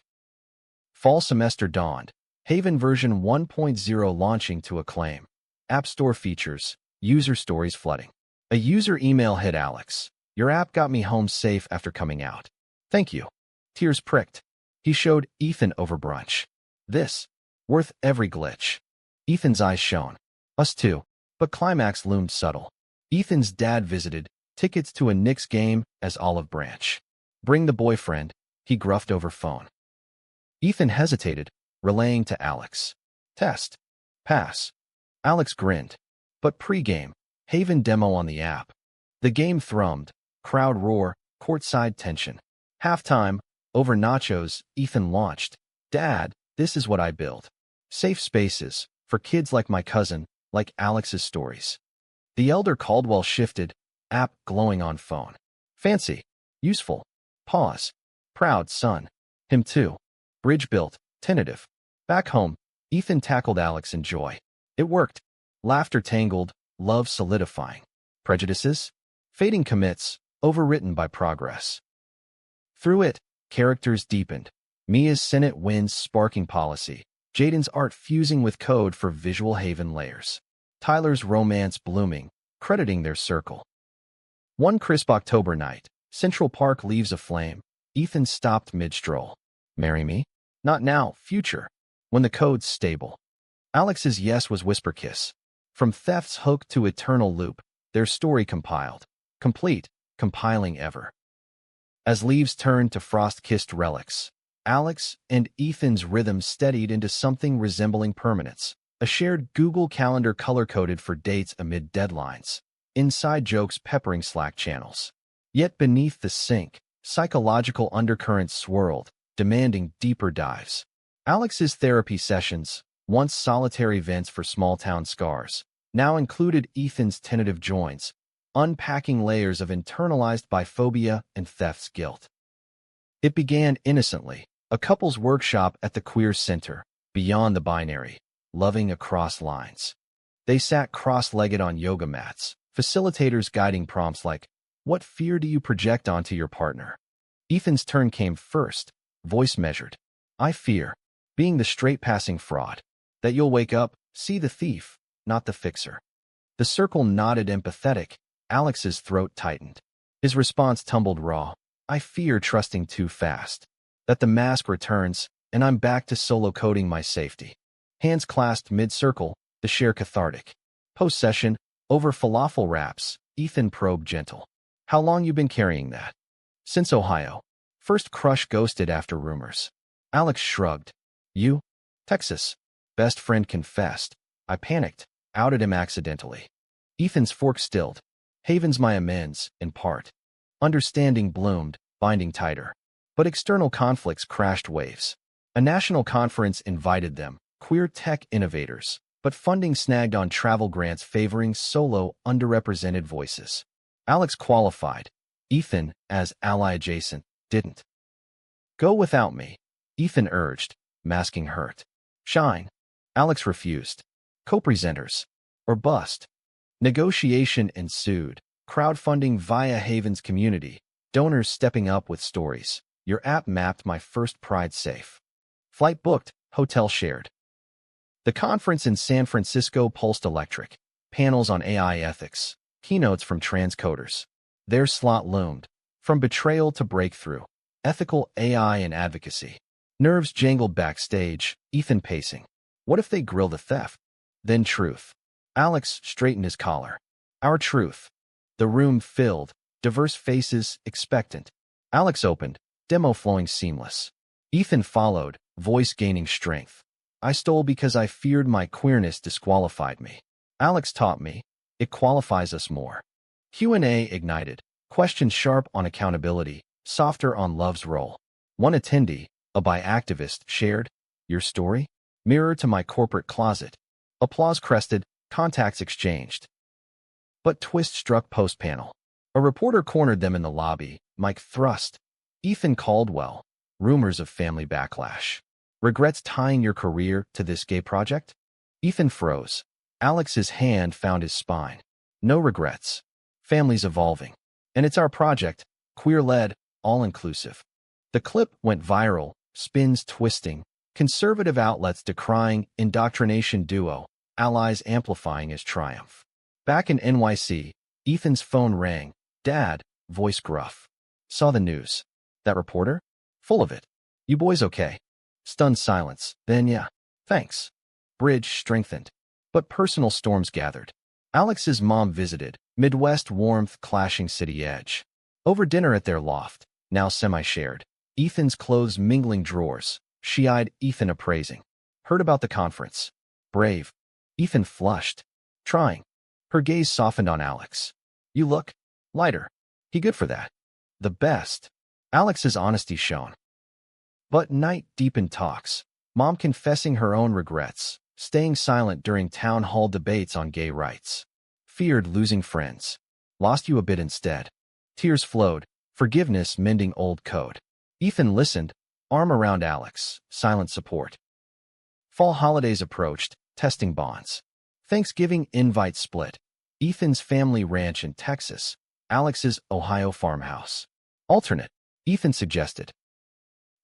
Fall semester dawned. Haven version 1.0 launching to acclaim. App Store features. User stories flooding. A user email hit Alex. Your app got me home safe after coming out. Thank you. Tears pricked. He showed Ethan over brunch. This. Worth every glitch. Ethan's eyes shone. Us too. But climax loomed subtle. Ethan's dad visited. Tickets to a Knicks game as olive branch. Bring the boyfriend, he gruffed over phone. Ethan hesitated, relaying to Alex. Test. Pass. Alex grinned. But pre-game, Haven demo on the app. The game thrummed, crowd roar, courtside tension. Halftime, over nachos, Ethan launched. Dad, this is what I build. Safe spaces, for kids like my cousin, like Alex's stories. The elder Caldwell shifted, app glowing on phone. Fancy. Useful. Pause. Proud son. Him too. Bridge built. Tentative. Back home, Ethan tackled Alex in joy. It worked. Laughter tangled, love solidifying. Prejudices? Fading commits, overwritten by progress. Through it, characters deepened. Mia's Senate wins sparking policy. Jaden's art fusing with code for visual Haven layers. Tyler's romance blooming, crediting their circle. One crisp October night, Central Park leaves aflame. Ethan stopped mid-stroll. Marry me? Not now, future. When the code's stable. Alex's yes was whisper kiss. From theft's hook to eternal loop, their story compiled. Complete, compiling ever. As leaves turned to frost-kissed relics, Alex and Ethan's rhythm steadied into something resembling permanence. A shared Google Calendar color-coded for dates amid deadlines. Inside jokes peppering Slack channels. Yet beneath the sink, psychological undercurrents swirled, demanding deeper dives. Alex's therapy sessions, once solitary vents for small-town scars, now included Ethan's tentative joins, unpacking layers of internalized biphobia and theft's guilt. It began innocently, a couple's workshop at the Queer Center, beyond the binary, loving across lines. They sat cross-legged on yoga mats, facilitators guiding prompts like, what fear do you project onto your partner? Ethan's turn came first, voice measured. I fear, being the straight-passing fraud, that you'll wake up, see the thief, not the fixer. The circle nodded empathetic, Alex's throat tightened. His response tumbled raw. I fear trusting too fast. That the mask returns, and I'm back to solo coding my safety. Hands clasped mid-circle, the share cathartic. Post-session, over falafel wraps, Ethan probed gentle. How long you been carrying that? Since Ohio. First crush ghosted after rumors. Alex shrugged. You? Texas. Best friend confessed. I panicked, outed him accidentally. Ethan's fork stilled. Haven's my amends, in part. Understanding bloomed, binding tighter. But external conflicts crashed waves. A national conference invited them, queer tech innovators, but funding snagged on travel grants favoring solo, underrepresented voices. Alex qualified. Ethan, as ally adjacent, didn't. Go without me, Ethan urged, masking hurt. Shine. Alex refused. Co-presenters. Or bust. Negotiation ensued. Crowdfunding via Haven's community. Donors stepping up with stories. Your app mapped my first Pride safe. Flight booked, hotel shared. The conference in San Francisco pulsed electric. Panels on AI ethics. Keynotes from transcoders. Their slot loomed. From betrayal to breakthrough. Ethical AI and advocacy. Nerves jangled backstage, Ethan pacing. What if they grill the theft? Then truth. Alex straightened his collar. Our truth. The room filled, diverse faces, expectant. Alex opened, demo flowing seamless. Ethan followed, voice gaining strength. I stole because I feared my queerness disqualified me. Alex taught me, it qualifies us more. Q&A ignited, questions sharp on accountability, softer on love's role. One attendee, a bi activist, shared, your story? Mirror to my corporate closet. Applause crested, contacts exchanged. But twist struck post-panel. A reporter cornered them in the lobby, Mike thrust. Ethan Caldwell. Rumors of family backlash. Regrets tying your career to this gay project? Ethan froze. Alex's hand found his spine. No regrets. Family's evolving. And it's our project, queer-led, all-inclusive. The clip went viral, spins twisting, conservative outlets decrying indoctrination duo, allies amplifying his triumph. Back in NYC, Ethan's phone rang. Dad, voice gruff. Saw the news. That reporter? Full of it. You boys okay? Stunned silence. Then yeah. Thanks. Bridge strengthened. But personal storms gathered. Alex's mom visited, Midwest warmth clashing city edge. Over dinner at their loft, now semi-shared. Ethan's clothes mingling drawers. She eyed Ethan appraising. Heard about the conference. Brave. Ethan flushed. Trying. Her gaze softened on Alex. You look lighter. He good for that. The best. Alex's honesty shone. But night deepened talks. Mom confessing her own regrets, staying silent during town hall debates on gay rights. Feared losing friends. Lost you a bit instead. Tears flowed, forgiveness mending old code. Ethan listened, arm around Alex, silent support. Fall holidays approached, testing bonds. Thanksgiving invite split. Ethan's family ranch in Texas, Alex's Ohio farmhouse. Alternate, Ethan suggested.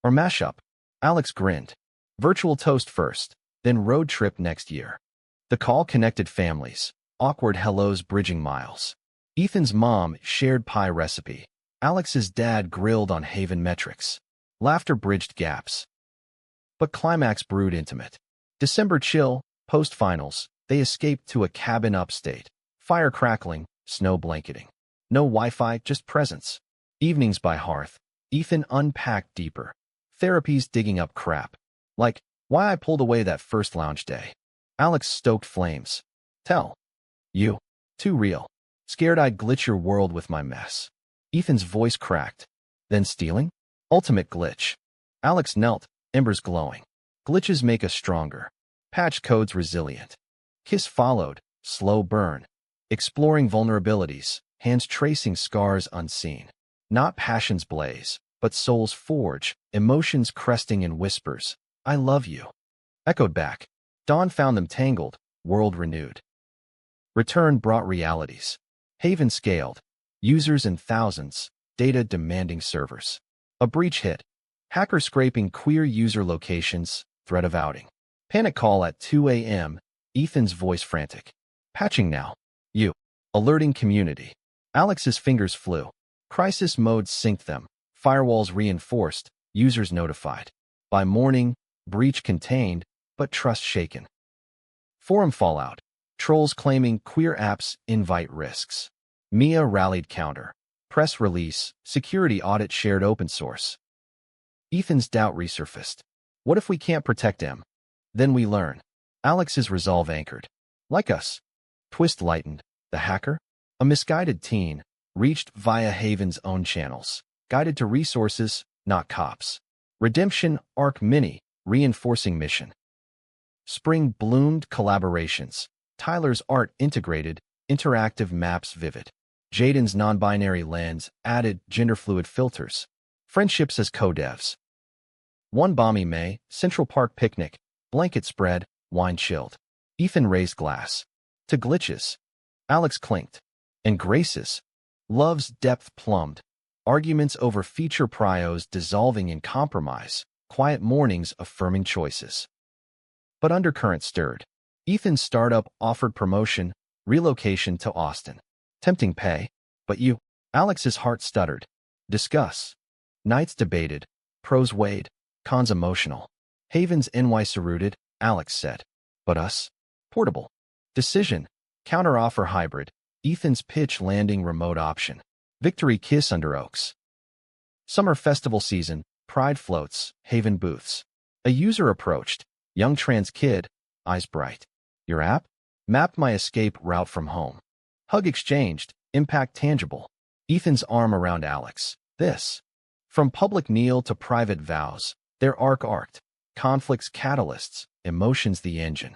Or mashup. Alex grinned. Virtual toast first, then road trip next year. The call connected families, awkward hellos bridging miles. Ethan's mom shared pie recipe. Alex's dad grilled on Haven metrics. Laughter bridged gaps. But climax brewed intimate. December chill, post-finals, they escaped to a cabin upstate. Fire crackling, snow blanketing. No Wi-Fi, just presence. Evenings by hearth. Ethan unpacked deeper. Therapies digging up crap. Like, why I pulled away that first lounge day. Alex stoked flames. Tell. You. Too real. Scared I'd glitch your world with my mess. Ethan's voice cracked. Then stealing? Ultimate glitch. Alex knelt, embers glowing. Glitches make us stronger. Patch codes resilient. Kiss followed, slow burn. Exploring vulnerabilities, hands tracing scars unseen. Not passions blaze, but souls forge, emotions cresting in whispers. I love you. Echoed back. Dawn found them tangled, world renewed. Return brought realities. Haven scaled. Users in thousands, data demanding servers. A breach hit. Hacker scraping queer user locations, threat of outing. Panic call at 2 a.m., Ethan's voice frantic. Patching now. You. Alerting community. Alex's fingers flew. Crisis mode synced them. Firewalls reinforced, users notified. By morning, breach contained, but trust shaken. Forum fallout. Trolls claiming queer apps invite risks. Mia rallied counter. Press release, security audit shared open source. Ethan's doubt resurfaced. What if we can't protect him? Then we learn. Alex's resolve anchored. Like us. Twist lightened. The hacker? A misguided teen, reached via Haven's own channels. Guided to resources, not cops. Redemption arc mini, reinforcing mission. Spring bloomed collaborations. Tyler's art integrated, interactive maps vivid. Jaden's non-binary lens added gender-fluid filters. Friendships as co-devs. One balmy May, Central Park picnic, blanket spread, wine chilled. Ethan raised glass. To glitches. Alex clinked. And graces. Love's depth plumbed. Arguments over feature prios dissolving in compromise. Quiet mornings affirming choices. But undercurrent stirred. Ethan's startup offered promotion, relocation to Austin. Tempting pay. But you. Alex's heart stuttered. Discuss. Nights debated. Pros weighed. Cons emotional. Haven's NYC rooted, Alex said. But us? Portable. Decision. Counteroffer hybrid. Ethan's pitch landing remote option. Victory kiss under oaks. Summer festival season. Pride floats. Haven booths. A user approached. Young trans kid. Eyes bright. Your app? Mapped my escape route from home. Hug exchanged. Impact tangible. Ethan's arm around Alex. This. From public kneel to private vows. Their arced. Conflicts catalysts. Emotions the engine.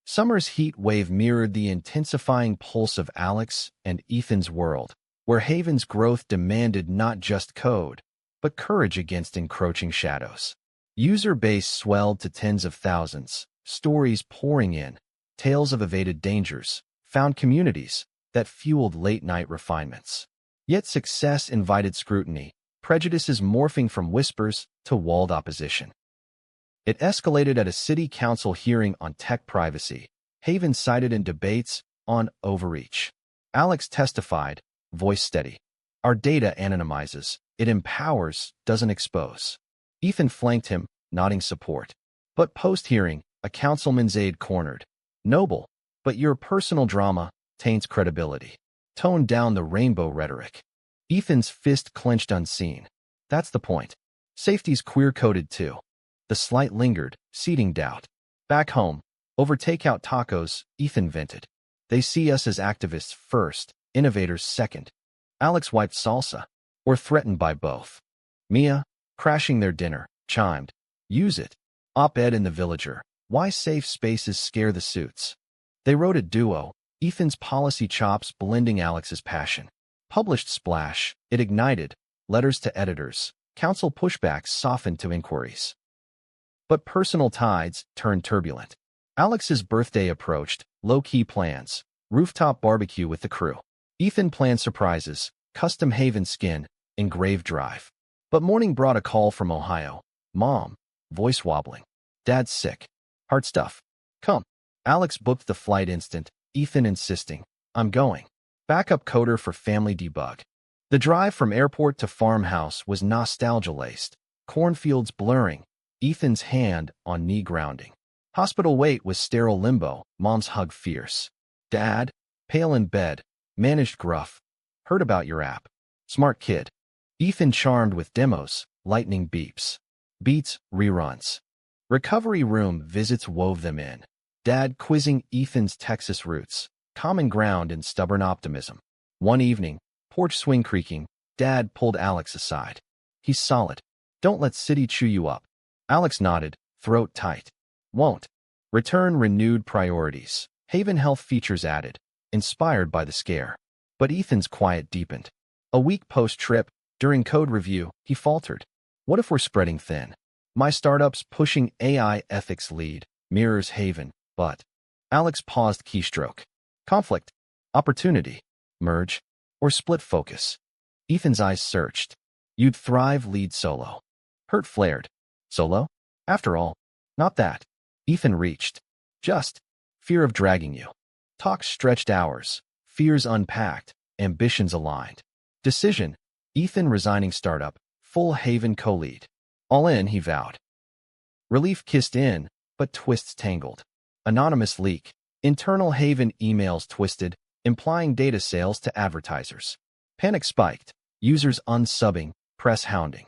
Summer's heat wave mirrored the intensifying pulse of Alex and Ethan's world. where Haven's growth demanded not just code, but courage against encroaching shadows. User base swelled to tens of thousands, stories pouring in, tales of evaded dangers, found communities that fueled late-night refinements. Yet success invited scrutiny, prejudices morphing from whispers to walled opposition. It escalated at a city council hearing on tech privacy. Haven cited in debates on overreach. Alex testified, voice steady. Our data anonymizes. It empowers, doesn't expose. Ethan flanked him, nodding support. But post-hearing, a councilman's aide cornered. Noble, but your personal drama taints credibility. Tone down the rainbow rhetoric. Ethan's fist clenched unseen. That's the point. Safety's queer-coded too. The slight lingered, seeding doubt. Back home, over takeout tacos, Ethan vented. They see us as activists first, innovators second. Alex wiped salsa, or threatened by both. Mia, crashing their dinner, chimed. Use it. Op-ed in The Villager. Why safe spaces scare the suits. They wrote a duo, Ethan's policy chops blending Alex's passion. Published splash, it ignited. Letters to editors. Council pushbacks softened to inquiries. But personal tides turned turbulent. Alex's birthday approached, low-key plans, rooftop barbecue with the crew. Ethan planned surprises, custom Haven skin, engraved drive. But morning brought a call from Ohio. Mom, voice wobbling. Dad's sick. Hard stuff. Come. Alex booked the flight instant, Ethan insisting, I'm going. Backup coder for family debug. The drive from airport to farmhouse was nostalgia-laced, cornfields blurring, Ethan's hand on knee grounding. Hospital wait was sterile limbo, mom's hug fierce. Dad, pale in bed, managed gruff. Heard about your app. Smart kid. Ethan charmed with demos, lightning beeps. Beats, reruns. Recovery room visits wove them in. Dad quizzing Ethan's Texas roots. Common ground and stubborn optimism. One evening, porch swing creaking, Dad pulled Alex aside. He's solid. Don't let city chew you up. Alex nodded, throat tight. Won't. Return renewed priorities. Haven health features added, inspired by the scare. But Ethan's quiet deepened. A week post-trip, during code review, he faltered. What if we're spreading thin? My startup's pushing AI ethics lead, mirrors Haven, but... Alex paused keystroke. Conflict, opportunity, merge, or split focus. Ethan's eyes searched. You'd thrive lead solo. Hurt flared. Solo? After all, not that. Ethan reached. Just fear of dragging you. Talks stretched hours, fears unpacked, ambitions aligned. Decision, Ethan resigning startup, full Haven co-lead. All in, he vowed. Relief kissed in, but twists tangled. Anonymous leak. Internal Haven emails twisted, implying data sales to advertisers. Panic spiked. Users unsubbing, press hounding.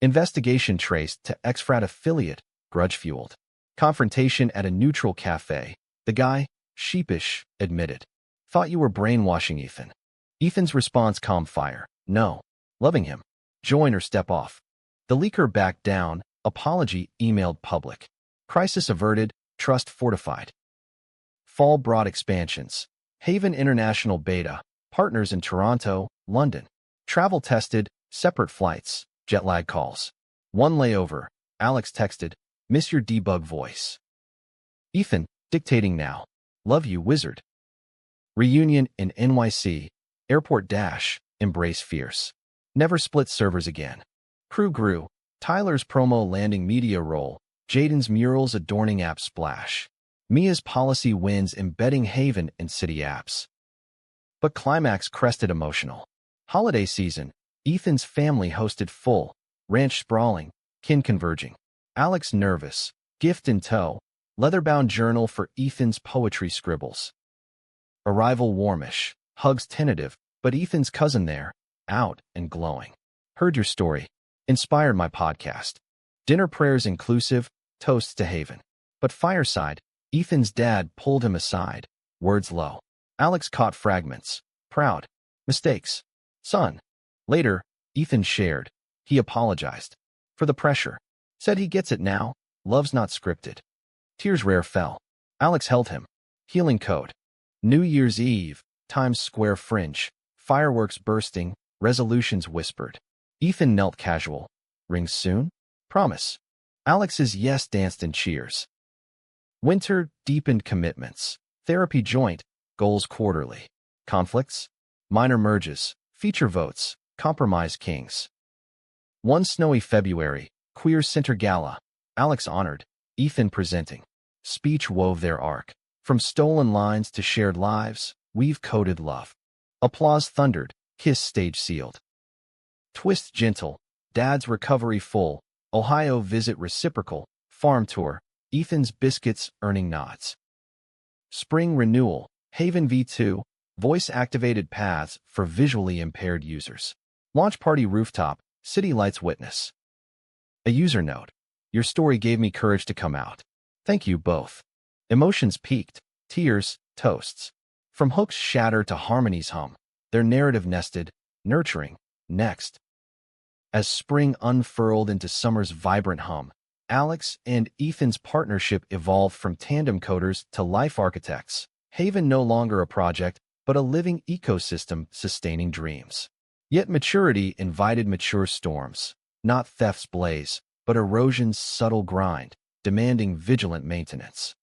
Investigation traced to ex-frat affiliate, grudge-fueled. Confrontation at a neutral cafe. The guy, sheepish, admitted. Thought you were brainwashing Ethan. Ethan's response calmed fire. No. Loving him. Join or step off. The leaker backed down, apology emailed public. Crisis averted, trust fortified. Fall brought expansions. Haven International Beta, partners in Toronto, London. Travel tested, separate flights, jet lag calls. One layover, Alex texted, miss your debug voice. Ethan, dictating now. Love you, wizard. Reunion in NYC, airport dash, embrace fierce. Never split servers again. Crew grew, Tyler's promo landing media role, Jaden's murals adorning app splash. Mia's policy wins embedding Haven in city apps. But climax crested emotional. Holiday season, Ethan's family hosted full, ranch sprawling, kin converging. Alex nervous, gift in tow, leather-bound journal for Ethan's poetry scribbles. Arrival warmish, hugs tentative, but Ethan's cousin there, out and glowing. Heard your story. Inspired my podcast. Dinner prayers inclusive, toasts to Haven. But fireside, Ethan's dad pulled him aside, words low. Alex caught fragments. Proud. Mistakes. Son. Later, Ethan shared. He apologized. For the pressure. Said he gets it now. Love's not scripted. Tears rare fell. Alex held him. Healing code. New Year's Eve, Times Square fringe. Fireworks bursting, resolutions whispered. Ethan knelt casual. Rings soon? Promise. Alex's yes danced in cheers. Winter deepened commitments. Therapy joint, goals quarterly. Conflicts? Minor merges, feature votes, compromise kings. One snowy February, Queer Center Gala. Alex honored, Ethan presenting. Speech wove their arc. From stolen lines to shared lives, we've coded love. Applause thundered, kiss stage sealed. Twist gentle, dad's recovery full, Ohio visit reciprocal, farm tour, Ethan's biscuits earning nods. Spring renewal, Haven V2, voice-activated paths for visually impaired users. Launch party rooftop, city lights witness. A user note. Your story gave me courage to come out. Thank you both. Emotions peaked, tears, toasts. From hooks shatter to harmonies hum, their narrative nested, nurturing, next. As spring unfurled into summer's vibrant hum, Alex and Ethan's partnership evolved from tandem coders to life architects. Haven no longer a project, but a living ecosystem sustaining dreams. Yet maturity invited mature storms, not theft's blaze, but erosion's subtle grind, demanding vigilant maintenance.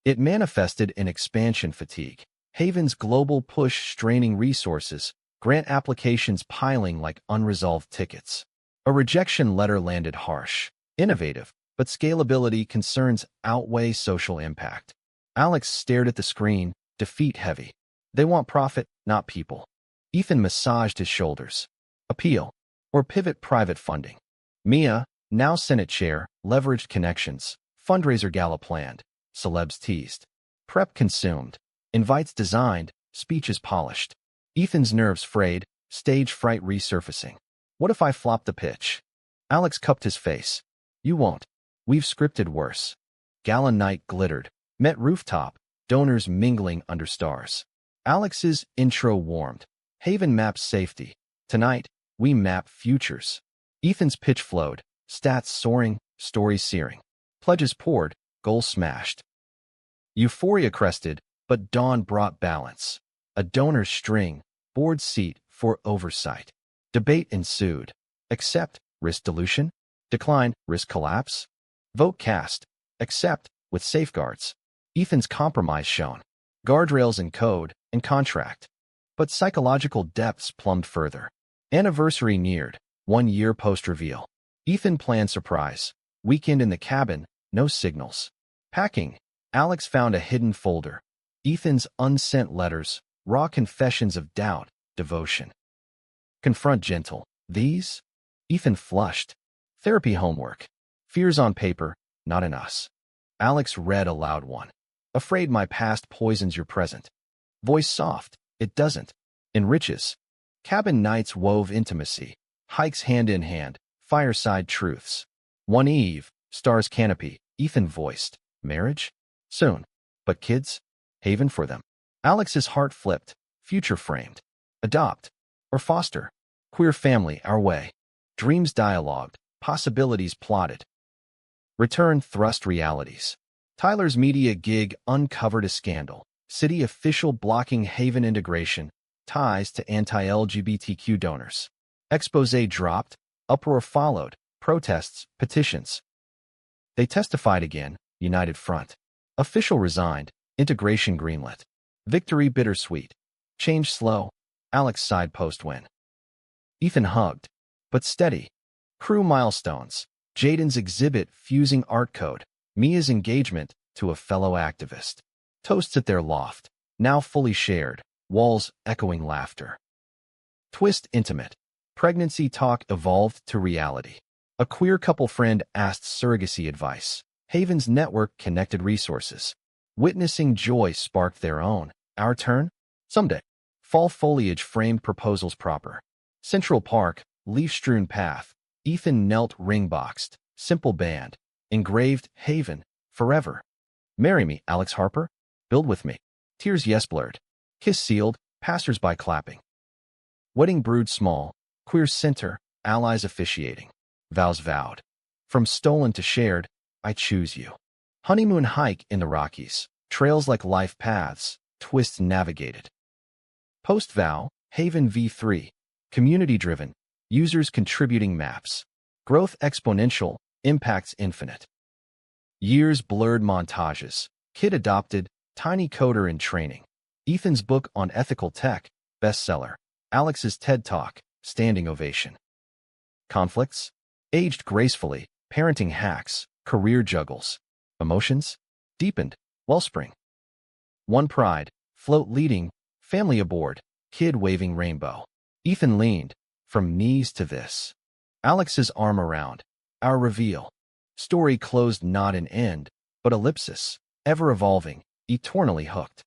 It manifested in expansion fatigue, Haven's global push straining resources, grant applications piling like unresolved tickets. A rejection letter landed harsh, innovative, but scalability concerns outweigh social impact. Alex stared at the screen, defeat heavy. They want profit, not people. Ethan massaged his shoulders. Appeal, or pivot private funding. Mia, now Senate chair, leveraged connections, fundraiser gala planned, celebs teased. Prep consumed, invites designed, speeches polished. Ethan's nerves frayed, stage fright resurfacing. What if I flop the pitch? Alex cupped his face. You won't. We've scripted worse. Gala night glittered, met rooftop, donors mingling under stars. Alex's intro warmed. Haven maps safety. Tonight, we map futures. Ethan's pitch flowed, stats soaring, stories searing. Pledges poured, goals smashed. Euphoria crested, but dawn brought balance. A donor's string, board seat for oversight. Debate ensued. Accept, risk dilution. Decline, risk collapse. Vote cast. Accept, with safeguards. Ethan's compromise shown. Guardrails in code and contract. But psychological depths plumbed further. Anniversary neared, 1 year post-reveal. Ethan planned surprise. Weekend in the cabin, no signals. Packing, Alex found a hidden folder. Ethan's unsent letters, raw confessions of doubt, devotion. Confront gentle. These? Ethan flushed. Therapy homework. Fears on paper, not in us. Alex read aloud one. Afraid my past poisons your present. Voice soft. It doesn't. Enriches. Cabin nights wove intimacy. Hikes hand in hand. Fireside truths. One eve, stars canopy. Ethan voiced. Marriage? Soon. But kids? Haven for them. Alex's heart flipped. Future framed. Adopt. Or foster. Queer family our way. Dreams dialogued. Possibilities plotted. Return thrust realities. Tyler's media gig uncovered a scandal. City official blocking Haven integration, ties to anti-LGBTQ donors. Exposé dropped, uproar followed, protests, petitions. They testified again, united front. Official resigned, integration greenlit. Victory bittersweet. Change slow, Alex side post win. Ethan hugged, but steady. Crew milestones. Jaden's exhibit fusing art code. Mia's engagement to a fellow activist. Toasts at their loft, now fully shared, walls echoing laughter. Twist intimate. Pregnancy talk evolved to reality. A queer couple friend asked surrogacy advice. Haven's network connected resources. Witnessing joy sparked their own. Our turn? Someday. Fall foliage framed proposals proper. Central Park, leaf-strewn path. Ethan knelt ring-boxed. Simple band. Engraved Haven, forever. Marry me, Alex Harper. Build with me. Tears yes blurred. Kiss sealed, passers-by clapping. Wedding brewed small, queer center, allies officiating. Vows vowed. From stolen to shared, I choose you. Honeymoon hike in the Rockies. Trails like life paths, twists navigated. Post-vow, Haven v3. Community-driven. Users contributing maps. Growth exponential. Impacts infinite. Years blurred montages. Kid adopted. Tiny coder in training. Ethan's book on ethical tech. Bestseller. Alex's TED Talk. Standing ovation. Conflicts. Aged gracefully. Parenting hacks. Career juggles. Emotions. Deepened. Wellspring. One pride. Float leading. Family aboard. Kid waving rainbow. Ethan leaned. From knees to this. Alex's arm around. Our reveal. Story closed, not an end, but ellipsis. Ever evolving. Eternally hooked.